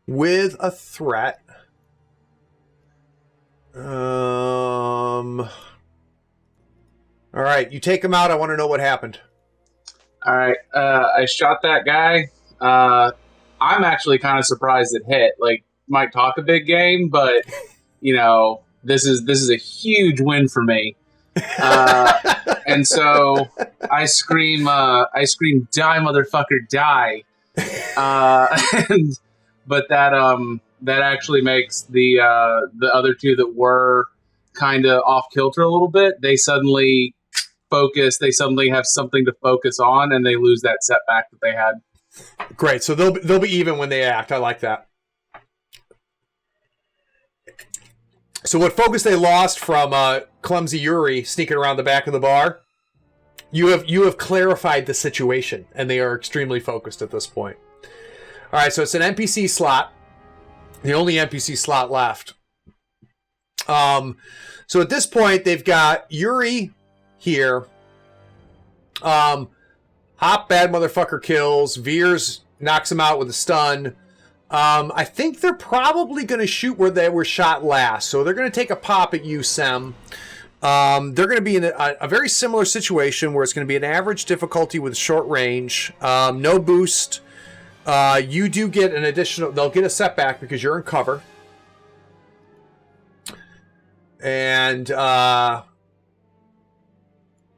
with a threat. All right, you take him out. I want to know what happened. All right, I shot that guy. I'm actually kind of surprised it hit. Like, might talk a big game, but this is a huge win for me. And so I scream, die, motherfucker, die. But that actually makes the other 2 that were kind of off kilter a little bit. They suddenly focus. They suddenly have something to focus on, and they lose that setback that they had. Great. So they'll be even when they act. I like that. So what focus they lost from clumsy Yuri sneaking around the back of the bar, you have clarified the situation, and they are extremely focused at this point. All right, so it's an NPC slot, the only NPC slot left. So at this point, they've got Yuri here. Hop, bad motherfucker kills. Veers knocks him out with a stun. I think they're probably going to shoot where they were shot last. So they're going to take a pop at you, Sem. They're going to be in a very similar situation where it's going to be an average difficulty with short range. No boost. You do get an additional... They'll get a setback because you're in cover. And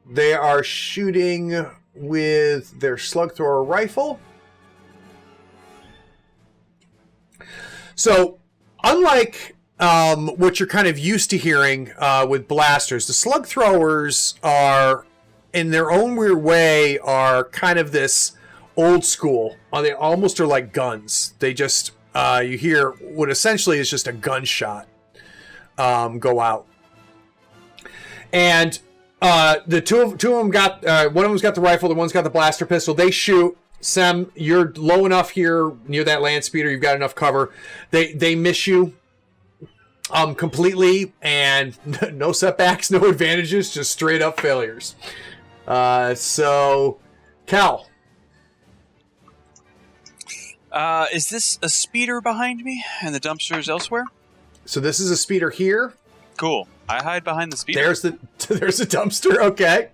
they are shooting with their slug thrower rifle. So, unlike what you're kind of used to hearing with blasters, the slug throwers are, in their own weird way, are kind of this old school. They almost are like guns. They just, you hear what essentially is just a gunshot go out. And the two of them got, one of them's got the rifle, the one's got the blaster pistol. They shoot. Sem, you're low enough here near that land speeder. You've got enough cover. They miss you completely, and no setbacks, no advantages, just straight up failures. So, Cal. Is this a speeder behind me and the dumpsters elsewhere? So this is a speeder here. Cool. I hide behind the speeder. There's a dumpster. Okay.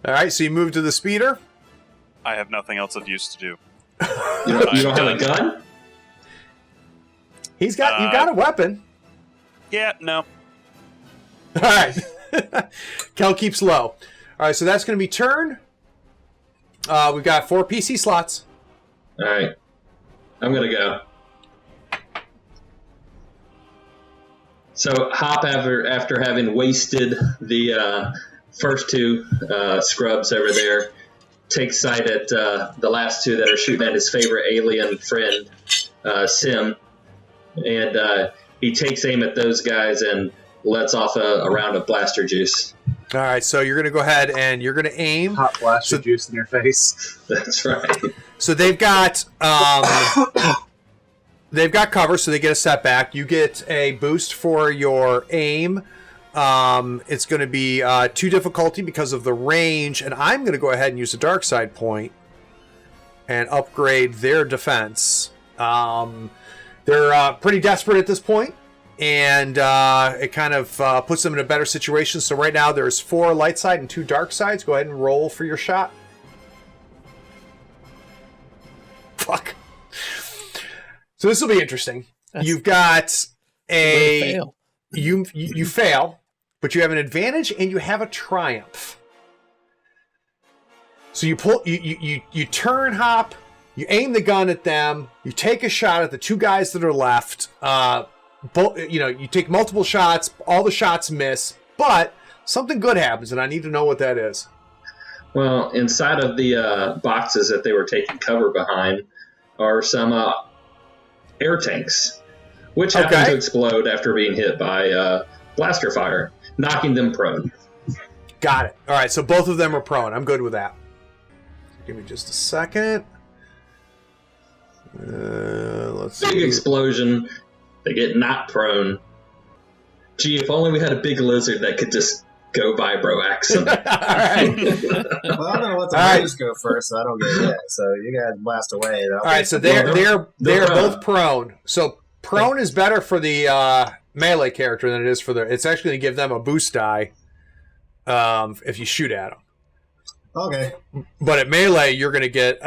All right, so you move to the speeder. I have nothing else of use to do. You don't have a gun? You got a weapon. Yeah, no. All right. Kel keeps low. All right, so that's going to be turn. We've got 4 PC slots. All right. I'm going to go. So Hop, after having wasted the first 2 scrubs over there, takes sight at the last 2 that are shooting at his favorite alien friend, Sim. And he takes aim at those guys and lets off a round of blaster juice. All right, so you're going to go ahead and you're going to aim. Hot blaster juice in your face. That's right. So they've got cover, so they get a setback. You get a boost for your aim. It's going to be 2 difficulty because of the range, and I'm going to go ahead and use a dark side point and upgrade their defense. They're pretty desperate at this point, and it kind of puts them in a better situation. So right now there's 4 light side and 2 dark sides. Go ahead and roll for your shot. Fuck. So this will be interesting. You've got you fail, but you have an advantage and you have a triumph. So you turn, Hop, you aim the gun at them, you take a shot at the 2 guys that are left. You take multiple shots, all the shots miss, but something good happens, and I need to know what that is. Well, inside of the boxes that they were taking cover behind are some air tanks, which happen to explode after being hit by blaster fire, knocking them prone. Got it. All right, so both of them are prone. I'm good with that. Give me just a second. Let's see. Big explosion. They get knocked prone. Gee, if only we had a big lizard that could just go vibro-axe them. All right. Well, I'm gonna let the ladies go first, so I don't get hit. So you guys blast away. All right, so they're both prone. So prone is better for the melee character than it is for the. It's actually going to give them a boost die if you shoot at them. Okay. But at melee, you're going to get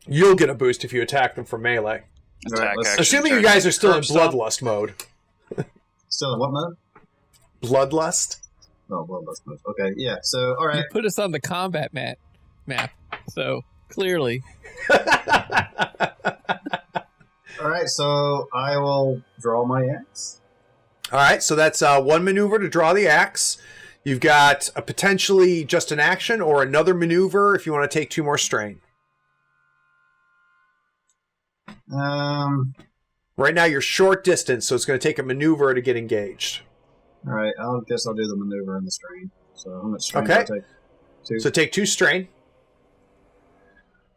you'll get a boost if you attack them from melee. Attack action, Assuming you guys are still in bloodlust mode. Still in what mode? Bloodlust. Oh, bloodlust mode. Okay, yeah. So, all right. You put us on the combat map, so clearly. All right, so I will draw my axe. All right, so that's one maneuver to draw the axe. You've got a potentially just an action or another maneuver if you want to take 2 more strain. Right now you're short distance, so it's going to take a maneuver to get engaged. All right, I guess I'll do the maneuver and the strain. So how much strain do I take? 2. So take 2 strain.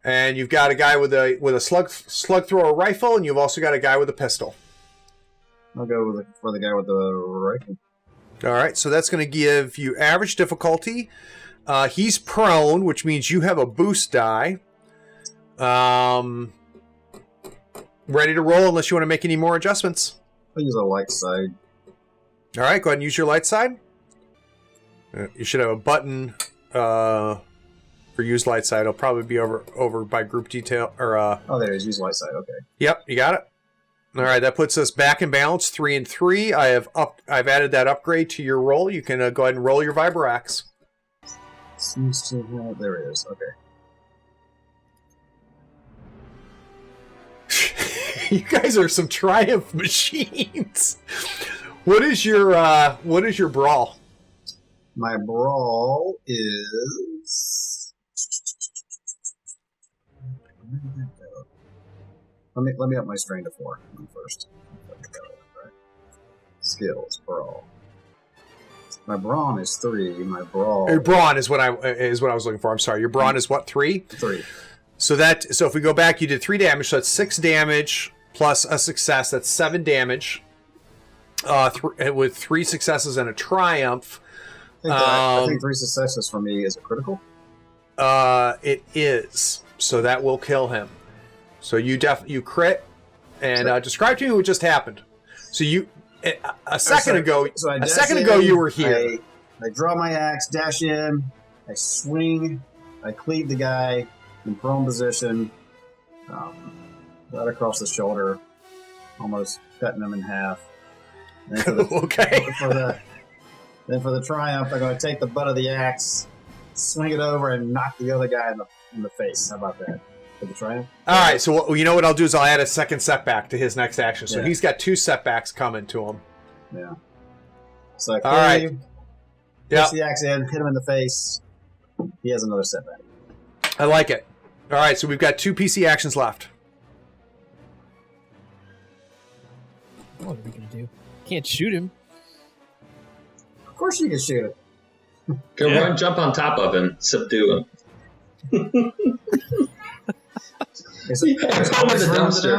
And you've got a guy with a slug thrower rifle, and you've also got a guy with a pistol. I'll go for the guy with the rifle. All right, so that's going to give you average difficulty. He's prone, which means you have a boost die. Ready to roll unless you want to make any more adjustments. I'll use a light side. All right, go ahead and use your light side. You should have a button for use light side. It'll probably be over by group detail or. Oh, there it is. Use light side. Okay. Yep, you got it. All right, that puts us back in balance, 3 and 3. I've added that upgrade to your roll. You can go ahead and roll your vibro-axe. Seems to have, there it is. Okay. You guys are some Triumph machines. What is your brawl? My brawl is. Let me up my strain to 4 first. Right. Skills brawl. My brawn is 3. My brawl. Your brawn is what I was looking for. I'm sorry. Your brawn is what? 3. 3. So if we go back, you did 3 damage. So that's 6 damage plus a success. That's 7 damage. With 3 successes and a triumph. I think 3 successes for me is a critical. It is. So that will kill him. So you crit, and describe to me what just happened. So a second ago you were here. I draw my axe, dash in, I swing, I cleave the guy in prone position, right across the shoulder, almost cutting him in half. And for the, then for the triumph, I'm going to take the butt of the axe, swing it over, and knock the other guy in the face. How about that? For the triumph? All right, so you know what I'll do is I'll add a second setback to his next action. So he's got 2 setbacks coming to him. Yeah. So I cleave, push the axe in, hit him in the face. He has another setback. I like it. All right, so we've got 2 PC actions left. What are we going to do? Can't shoot him. Of course you can shoot him. Go run, jump on top of him, subdue him. It's always the dumpster.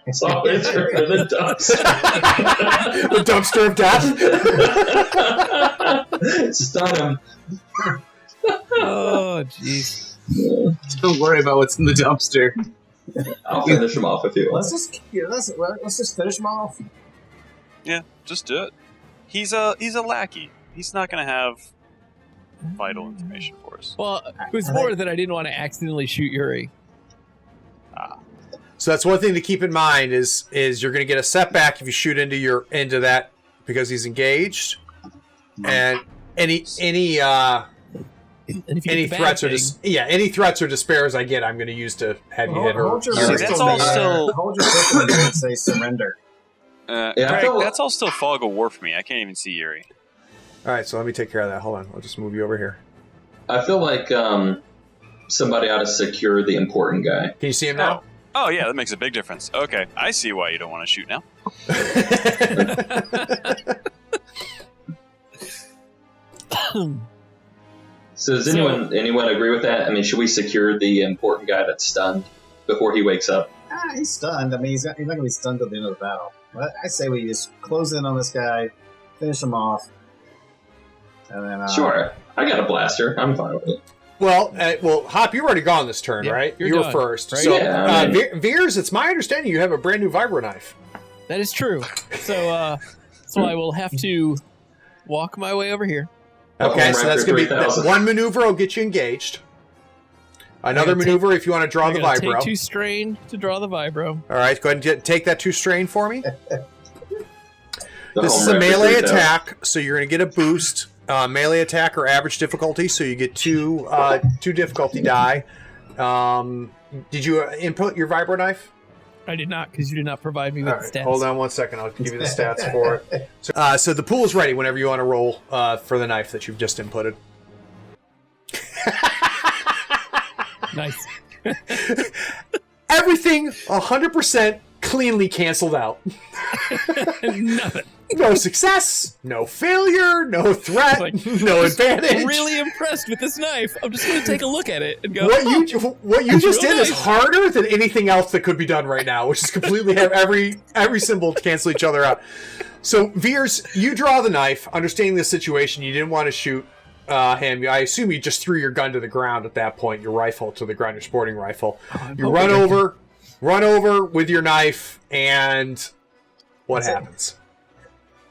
It's always for the dumpster. The dumpster of death. Stun him. Oh, jeez. Don't worry about what's in the dumpster. I'll finish him off if you want. Let's just finish him off. Yeah, just do it. He's a lackey. He's not going to have vital information for us. Well, it was more that I didn't want to accidentally shoot Yuri. So that's one thing to keep in mind is you're going to get a setback if you shoot into that because he's engaged, and any threats or any threats or despairs I get, I'm going to use to have you hit her. Hold your pistol and say surrender. Greg, that's all still fog of war for me. I can't even see Yuri. All right, so let me take care of that. Hold on, I'll just move you over here. I feel like somebody ought to secure the important guy. Can you see him now? Oh, yeah, that makes a big difference. Okay, I see why you don't want to shoot now. So does anyone agree with that? I mean, should we secure the important guy that's stunned before he wakes up? He's stunned. I mean, he's not going to be stunned till the end of the battle. But I say we just close in on this guy, finish him off, and then... Sure. I got a blaster. I'm fine with it. Well, Hop, you've already gone this turn, Yeah, right? you're You were done, first. right? So, Yeah, Veers, it's my understanding you have a brand new vibro knife. That is true. So I will have to walk my way over here. Okay, so that's going to be... 3,000. One maneuver will get you engaged. Another maneuver if you want to draw the I vibro. take 2 strain to draw the vibro. All right, go ahead and take that 2 strain for me. The This home is a record melee 3,000. attack, so you're going to get a boost. Melee attack or average difficulty, so you get 2 difficulty die. Did you input your vibro knife? I did not, because you did not provide me with All the right, stats. hold on one second. I'll give you the stats for it. So the pool is ready whenever you want to roll for the knife that you've just inputted. Nice. Everything 100% cleanly canceled out. Nothing. No success, no failure, no threat, no advantage. I'm really impressed with this knife. I'm just going to take a look at it and go, What you just real did is nice. harder than anything else that could be done right now, which is completely have every symbol cancel each other out. So Veers, you draw the knife, understanding the situation. You didn't want to shoot him. I assume you just threw your gun to the ground at that point, your rifle to the ground, your sporting rifle. You run over with your knife, and what happens?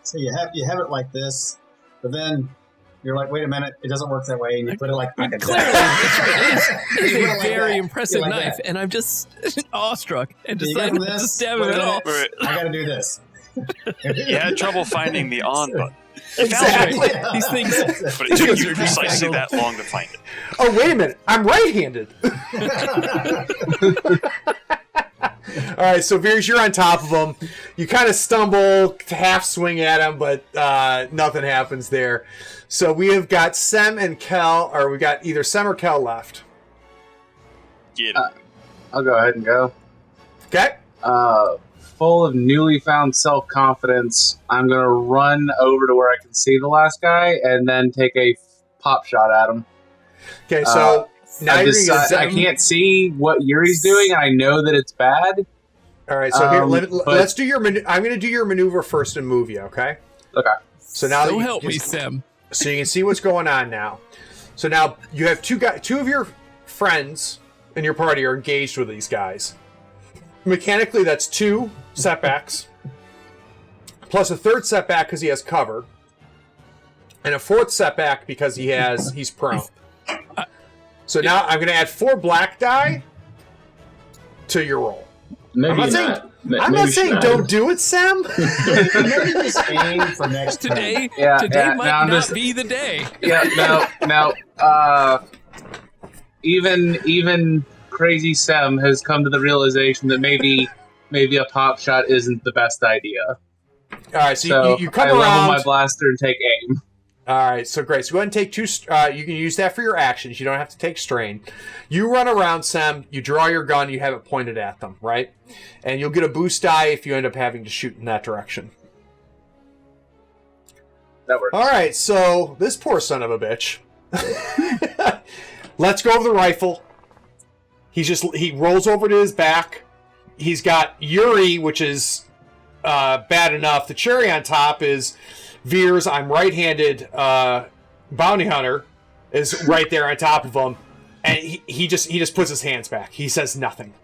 So you have it like this, but then you're like, wait a minute, it doesn't work that way, and you put it like a clearly, it's You put it a like very that. impressive Like knife, that. and I'm just awestruck and So you decided go not from to this, stab wait him a at all. minute, I gotta do this. You had trouble finding the on button. Exactly. These things. But it took you precisely that long to find it. Oh, wait a minute. I'm right-handed. All right, so Veers, you're on top of him. You kind of stumble to half swing at him, but nothing happens there. So we have got Sem and Kel, or we got either Sem or Kel left. Get I'll go ahead and go. Okay? Full of newly found self-confidence, I'm going to run over to where I can see the last guy and then take a pop shot at him. Okay, so now you're going to I can't see what Yuri's doing, and I know that it's bad. All right, so here, but- let's do your... I'm going to do your maneuver first and move you, okay? Okay. So now that So you help me, just- Sam. So you can see what's going on now. So now you have two of your friends in your party are engaged with these guys. Mechanically, that's 2 setbacks, plus a 3rd setback because he has cover, and a 4th setback because he's prone. So now I'm going to add 4 black die to your roll. Maybe I'm not saying- not. I'm not saying don't do it, Sam. Maybe just aim for next turn. Today Yeah, might now I'm not just- be the day. Yeah, no. Even crazy Sem has come to the realization that maybe a pop shot isn't the best idea. All right, so So you come I level around. my blaster and take aim. All right, so great. So go ahead and take 2. You can use that for your actions. You don't have to take strain. You run around, Sam. You draw your gun. You have it pointed at them, right? And you'll get a boost die if you end up having to shoot in that direction. That works. All right, so this poor son of a bitch. Let's go over the rifle. He rolls over to his back. He's got Yuri, which is bad enough. The cherry on top is Veers. I'm right-handed. Bounty Hunter is right there on top of him, and he just puts his hands back. He says nothing.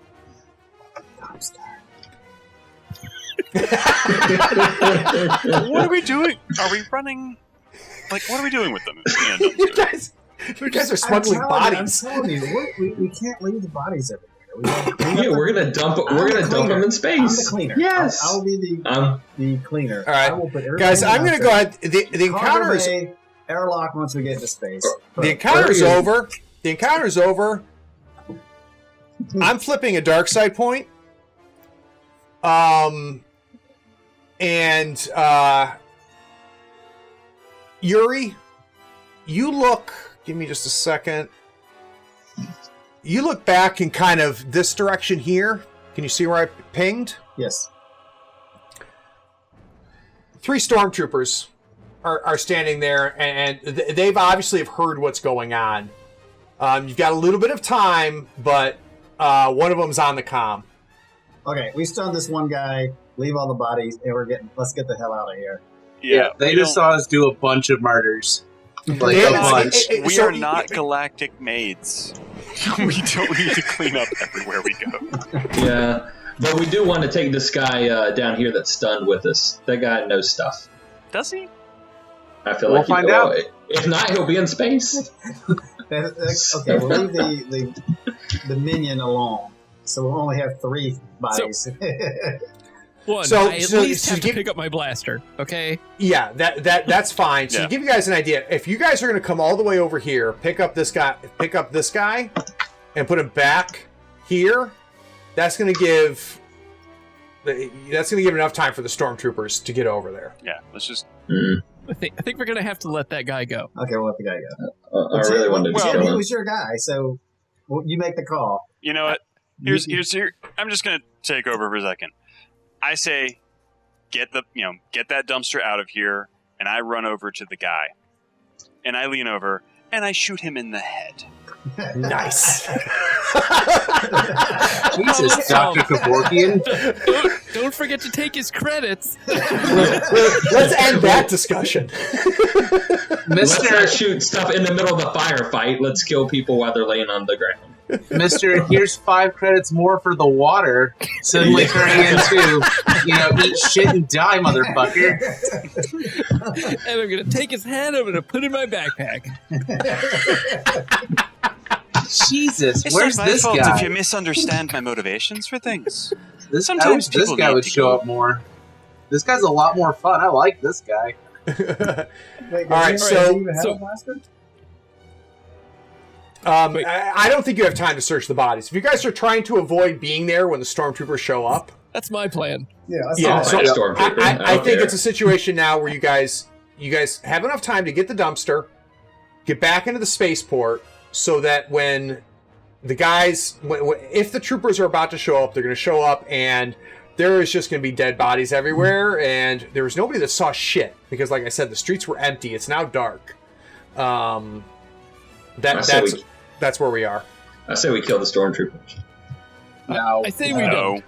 What are we doing? Are we running? Like, what are we doing with them? you guys are smuggling bodies. I'm telling you, we can't leave the bodies everywhere. We gotta clean up Yeah, we're gonna dump them in space. I'm the cleaner. Yes. I'll be the cleaner. All right. I will put Guys, I'm going to go ahead. The encounter Cargo is bay, airlock once we get into space. the encounter's over. The encounter's over. I'm flipping a dark side point. And Yuri, you look. Give me just a second. You look back in kind of this direction here. Can you see where I pinged? Yes. 3 stormtroopers are standing there, and they've obviously have heard what's going on. You've got a little bit of time, but one of them's on the comm. Okay, we stunned this one guy, leave all the bodies, and let's get the hell out of here. Yeah, they just saw us do a bunch of murders. Like Yeah, a bunch. We are not galactic maids. We don't need to clean up everywhere we go. Yeah, but we do want to take this guy down here that's stunned with us. That guy knows stuff. Does he? I feel We'll like find out. If not, he'll be in space. Okay, we'll leave the minion alone. So we'll only have 3 bodies. One, So- I at so- least so have to give- pick up my blaster, okay? Yeah, that's fine. So Yeah. to give you guys an idea, if you guys are going to come all the way over here, pick up this guy, and put him back here, that's going to give enough time for the stormtroopers to get over there. Yeah, let's just. I think we're gonna have to let that guy go. Okay, we'll let the guy go. I really wanted to Well, kill He him. was your guy, so you make the call. You know what? Here's here. I'm just gonna take over for a second. I say, get that dumpster out of here, and I run over to the guy, and I lean over and I shoot him in the head. Nice. Jesus, Dr. Kevorkian. Don't forget to take his credits. Let's end that discussion. Let's not Mr. shoot stuff in the middle of a firefight. Let's kill people while they're laying on the ground. Mr. Here's 5 credits more for the water. Suddenly turning into, eat shit and die, motherfucker. And I'm gonna take his head. I'm gonna put it in my backpack. Jesus, It's where's not my this fault guy? if you misunderstand my motivations for things. This Sometimes this people guy need would to show go. up more. This guy's a lot more fun. I like this guy. Wait, All right, does he so- even have so- a blaster? Wait. I don't think you have time to search the bodies. If you guys are trying to avoid being there when the stormtroopers show up, That's my plan. Yeah, that's Yeah, all so- right. Stormtrooper. I don't think care. it's a situation now where you guys have enough time to get the dumpster, get back into the spaceport, so that when the guys, if the troopers are about to show up, they're going to show up, and there is just going to be dead bodies everywhere, and there was nobody that saw shit because, like I said, the streets were empty. It's now dark. That's where we are. I say we kill the stormtroopers. No. I say we No. don't.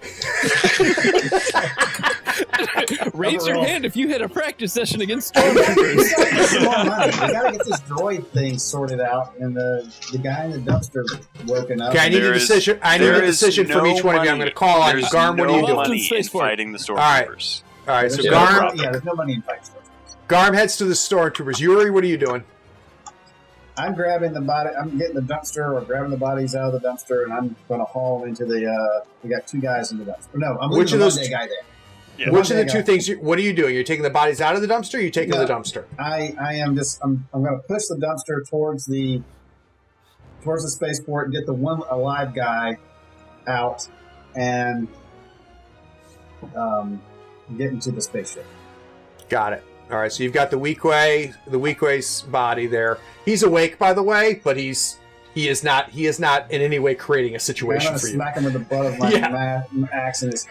Raise your hand if you had a practice session against We stormtroopers. gotta get some more money. We gotta get this droid thing sorted out, and the guy in the dumpster woken up. Okay, I need a There is- decision. I need a There is decision from no each one of you. I'm money. going to call on you. There's Garm, what are no you doing? money in Spaceport. fighting the right. stormtroopers. All right, so There's Yeah. Garm, there's no money in fight stuff. Garm heads to the stormtroopers. Yuri, what are you doing? I'm grabbing the body. I'm getting the dumpster, or grabbing the bodies out of the dumpster, and I'm going to haul into the. We got 2 guys in the dumpster. No, I'm Which leaving of the those one dead guy there. Yeah. Which of the One two dead things? What are you doing? You're taking the bodies out of the dumpster. Or you're taking No. the dumpster. I am just. I'm going to push the dumpster towards the spaceport and get the one alive guy out, and get into the spaceship. Got it. All right. So you've got the Weequay's body there. He's awake, by the way, but he is not in any way creating a I'm situation going to for you. smack him with the butt of my Yeah. axe and just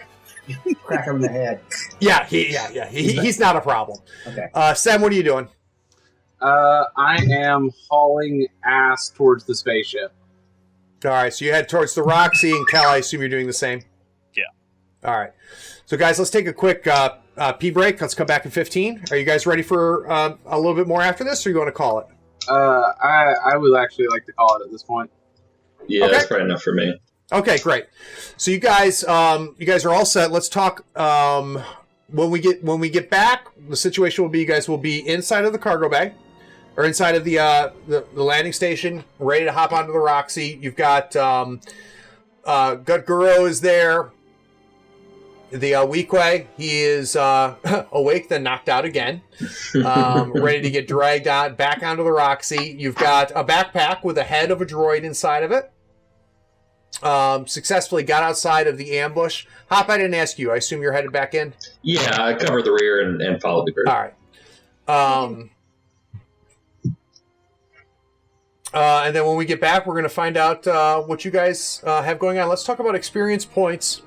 crack him in the head. Yeah. He's not a problem. Okay. Sam, what are you doing? I am hauling ass towards the spaceship. All right. So you head towards the Roxy, and Cal, I assume you're doing the same. Yeah. All right. So guys, let's take a quick pee break. Let's come back in 15. Are you guys ready for a little bit more after this, or are you going to call it? I would actually like to call it at this point. Yeah, Okay. that's probably enough for me. Okay, great. So you guys are all set. Let's talk. When we get back, the situation will be you guys will be inside of the cargo bay, or inside of the landing station, ready to hop onto the Roxy. You've got Gutguro is there. The Weequay, he is awake, then knocked out again, ready to get dragged on back onto the Roxy. You've got a backpack with a head of a droid inside of it. Successfully got outside of the ambush. Hop, I didn't ask you. I assume you're headed back in? Yeah, I cover the rear and follow the group. All right. And then when we get back, we're going to find out what you guys have going on. Let's talk about experience points.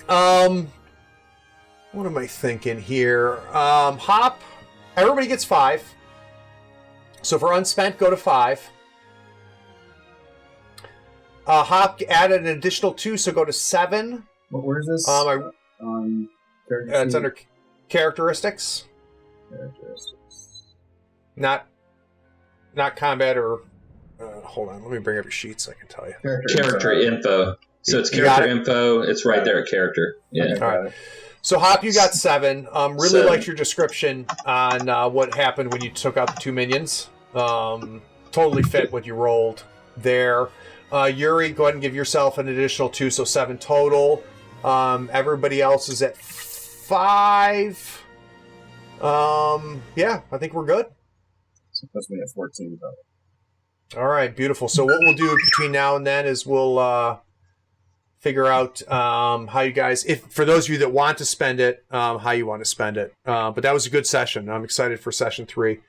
What am I thinking here? Hop, everybody gets 5. So for unspent, go to 5. Hop added an additional 2, so go to 7. Where is this? It's under characteristics. Not combat or... hold on, let me bring up your sheet so I can tell you. Character info. So it's character info. It's right there at character. Yeah. Okay. All right. So Hop, you got 7. Really 7. liked your description on what happened when you took out the 2 minions. Totally fit what you rolled there. Yuri, go ahead and give yourself an additional 2, so 7 total. Everybody else is at 5. Yeah, I think we're good. So puts me at 14 total. All right, beautiful. So what we'll do between now and then is we'll figure out how you guys, if for those of you that want to spend it, how you want to spend it. But that was a good session. I'm excited for session 3.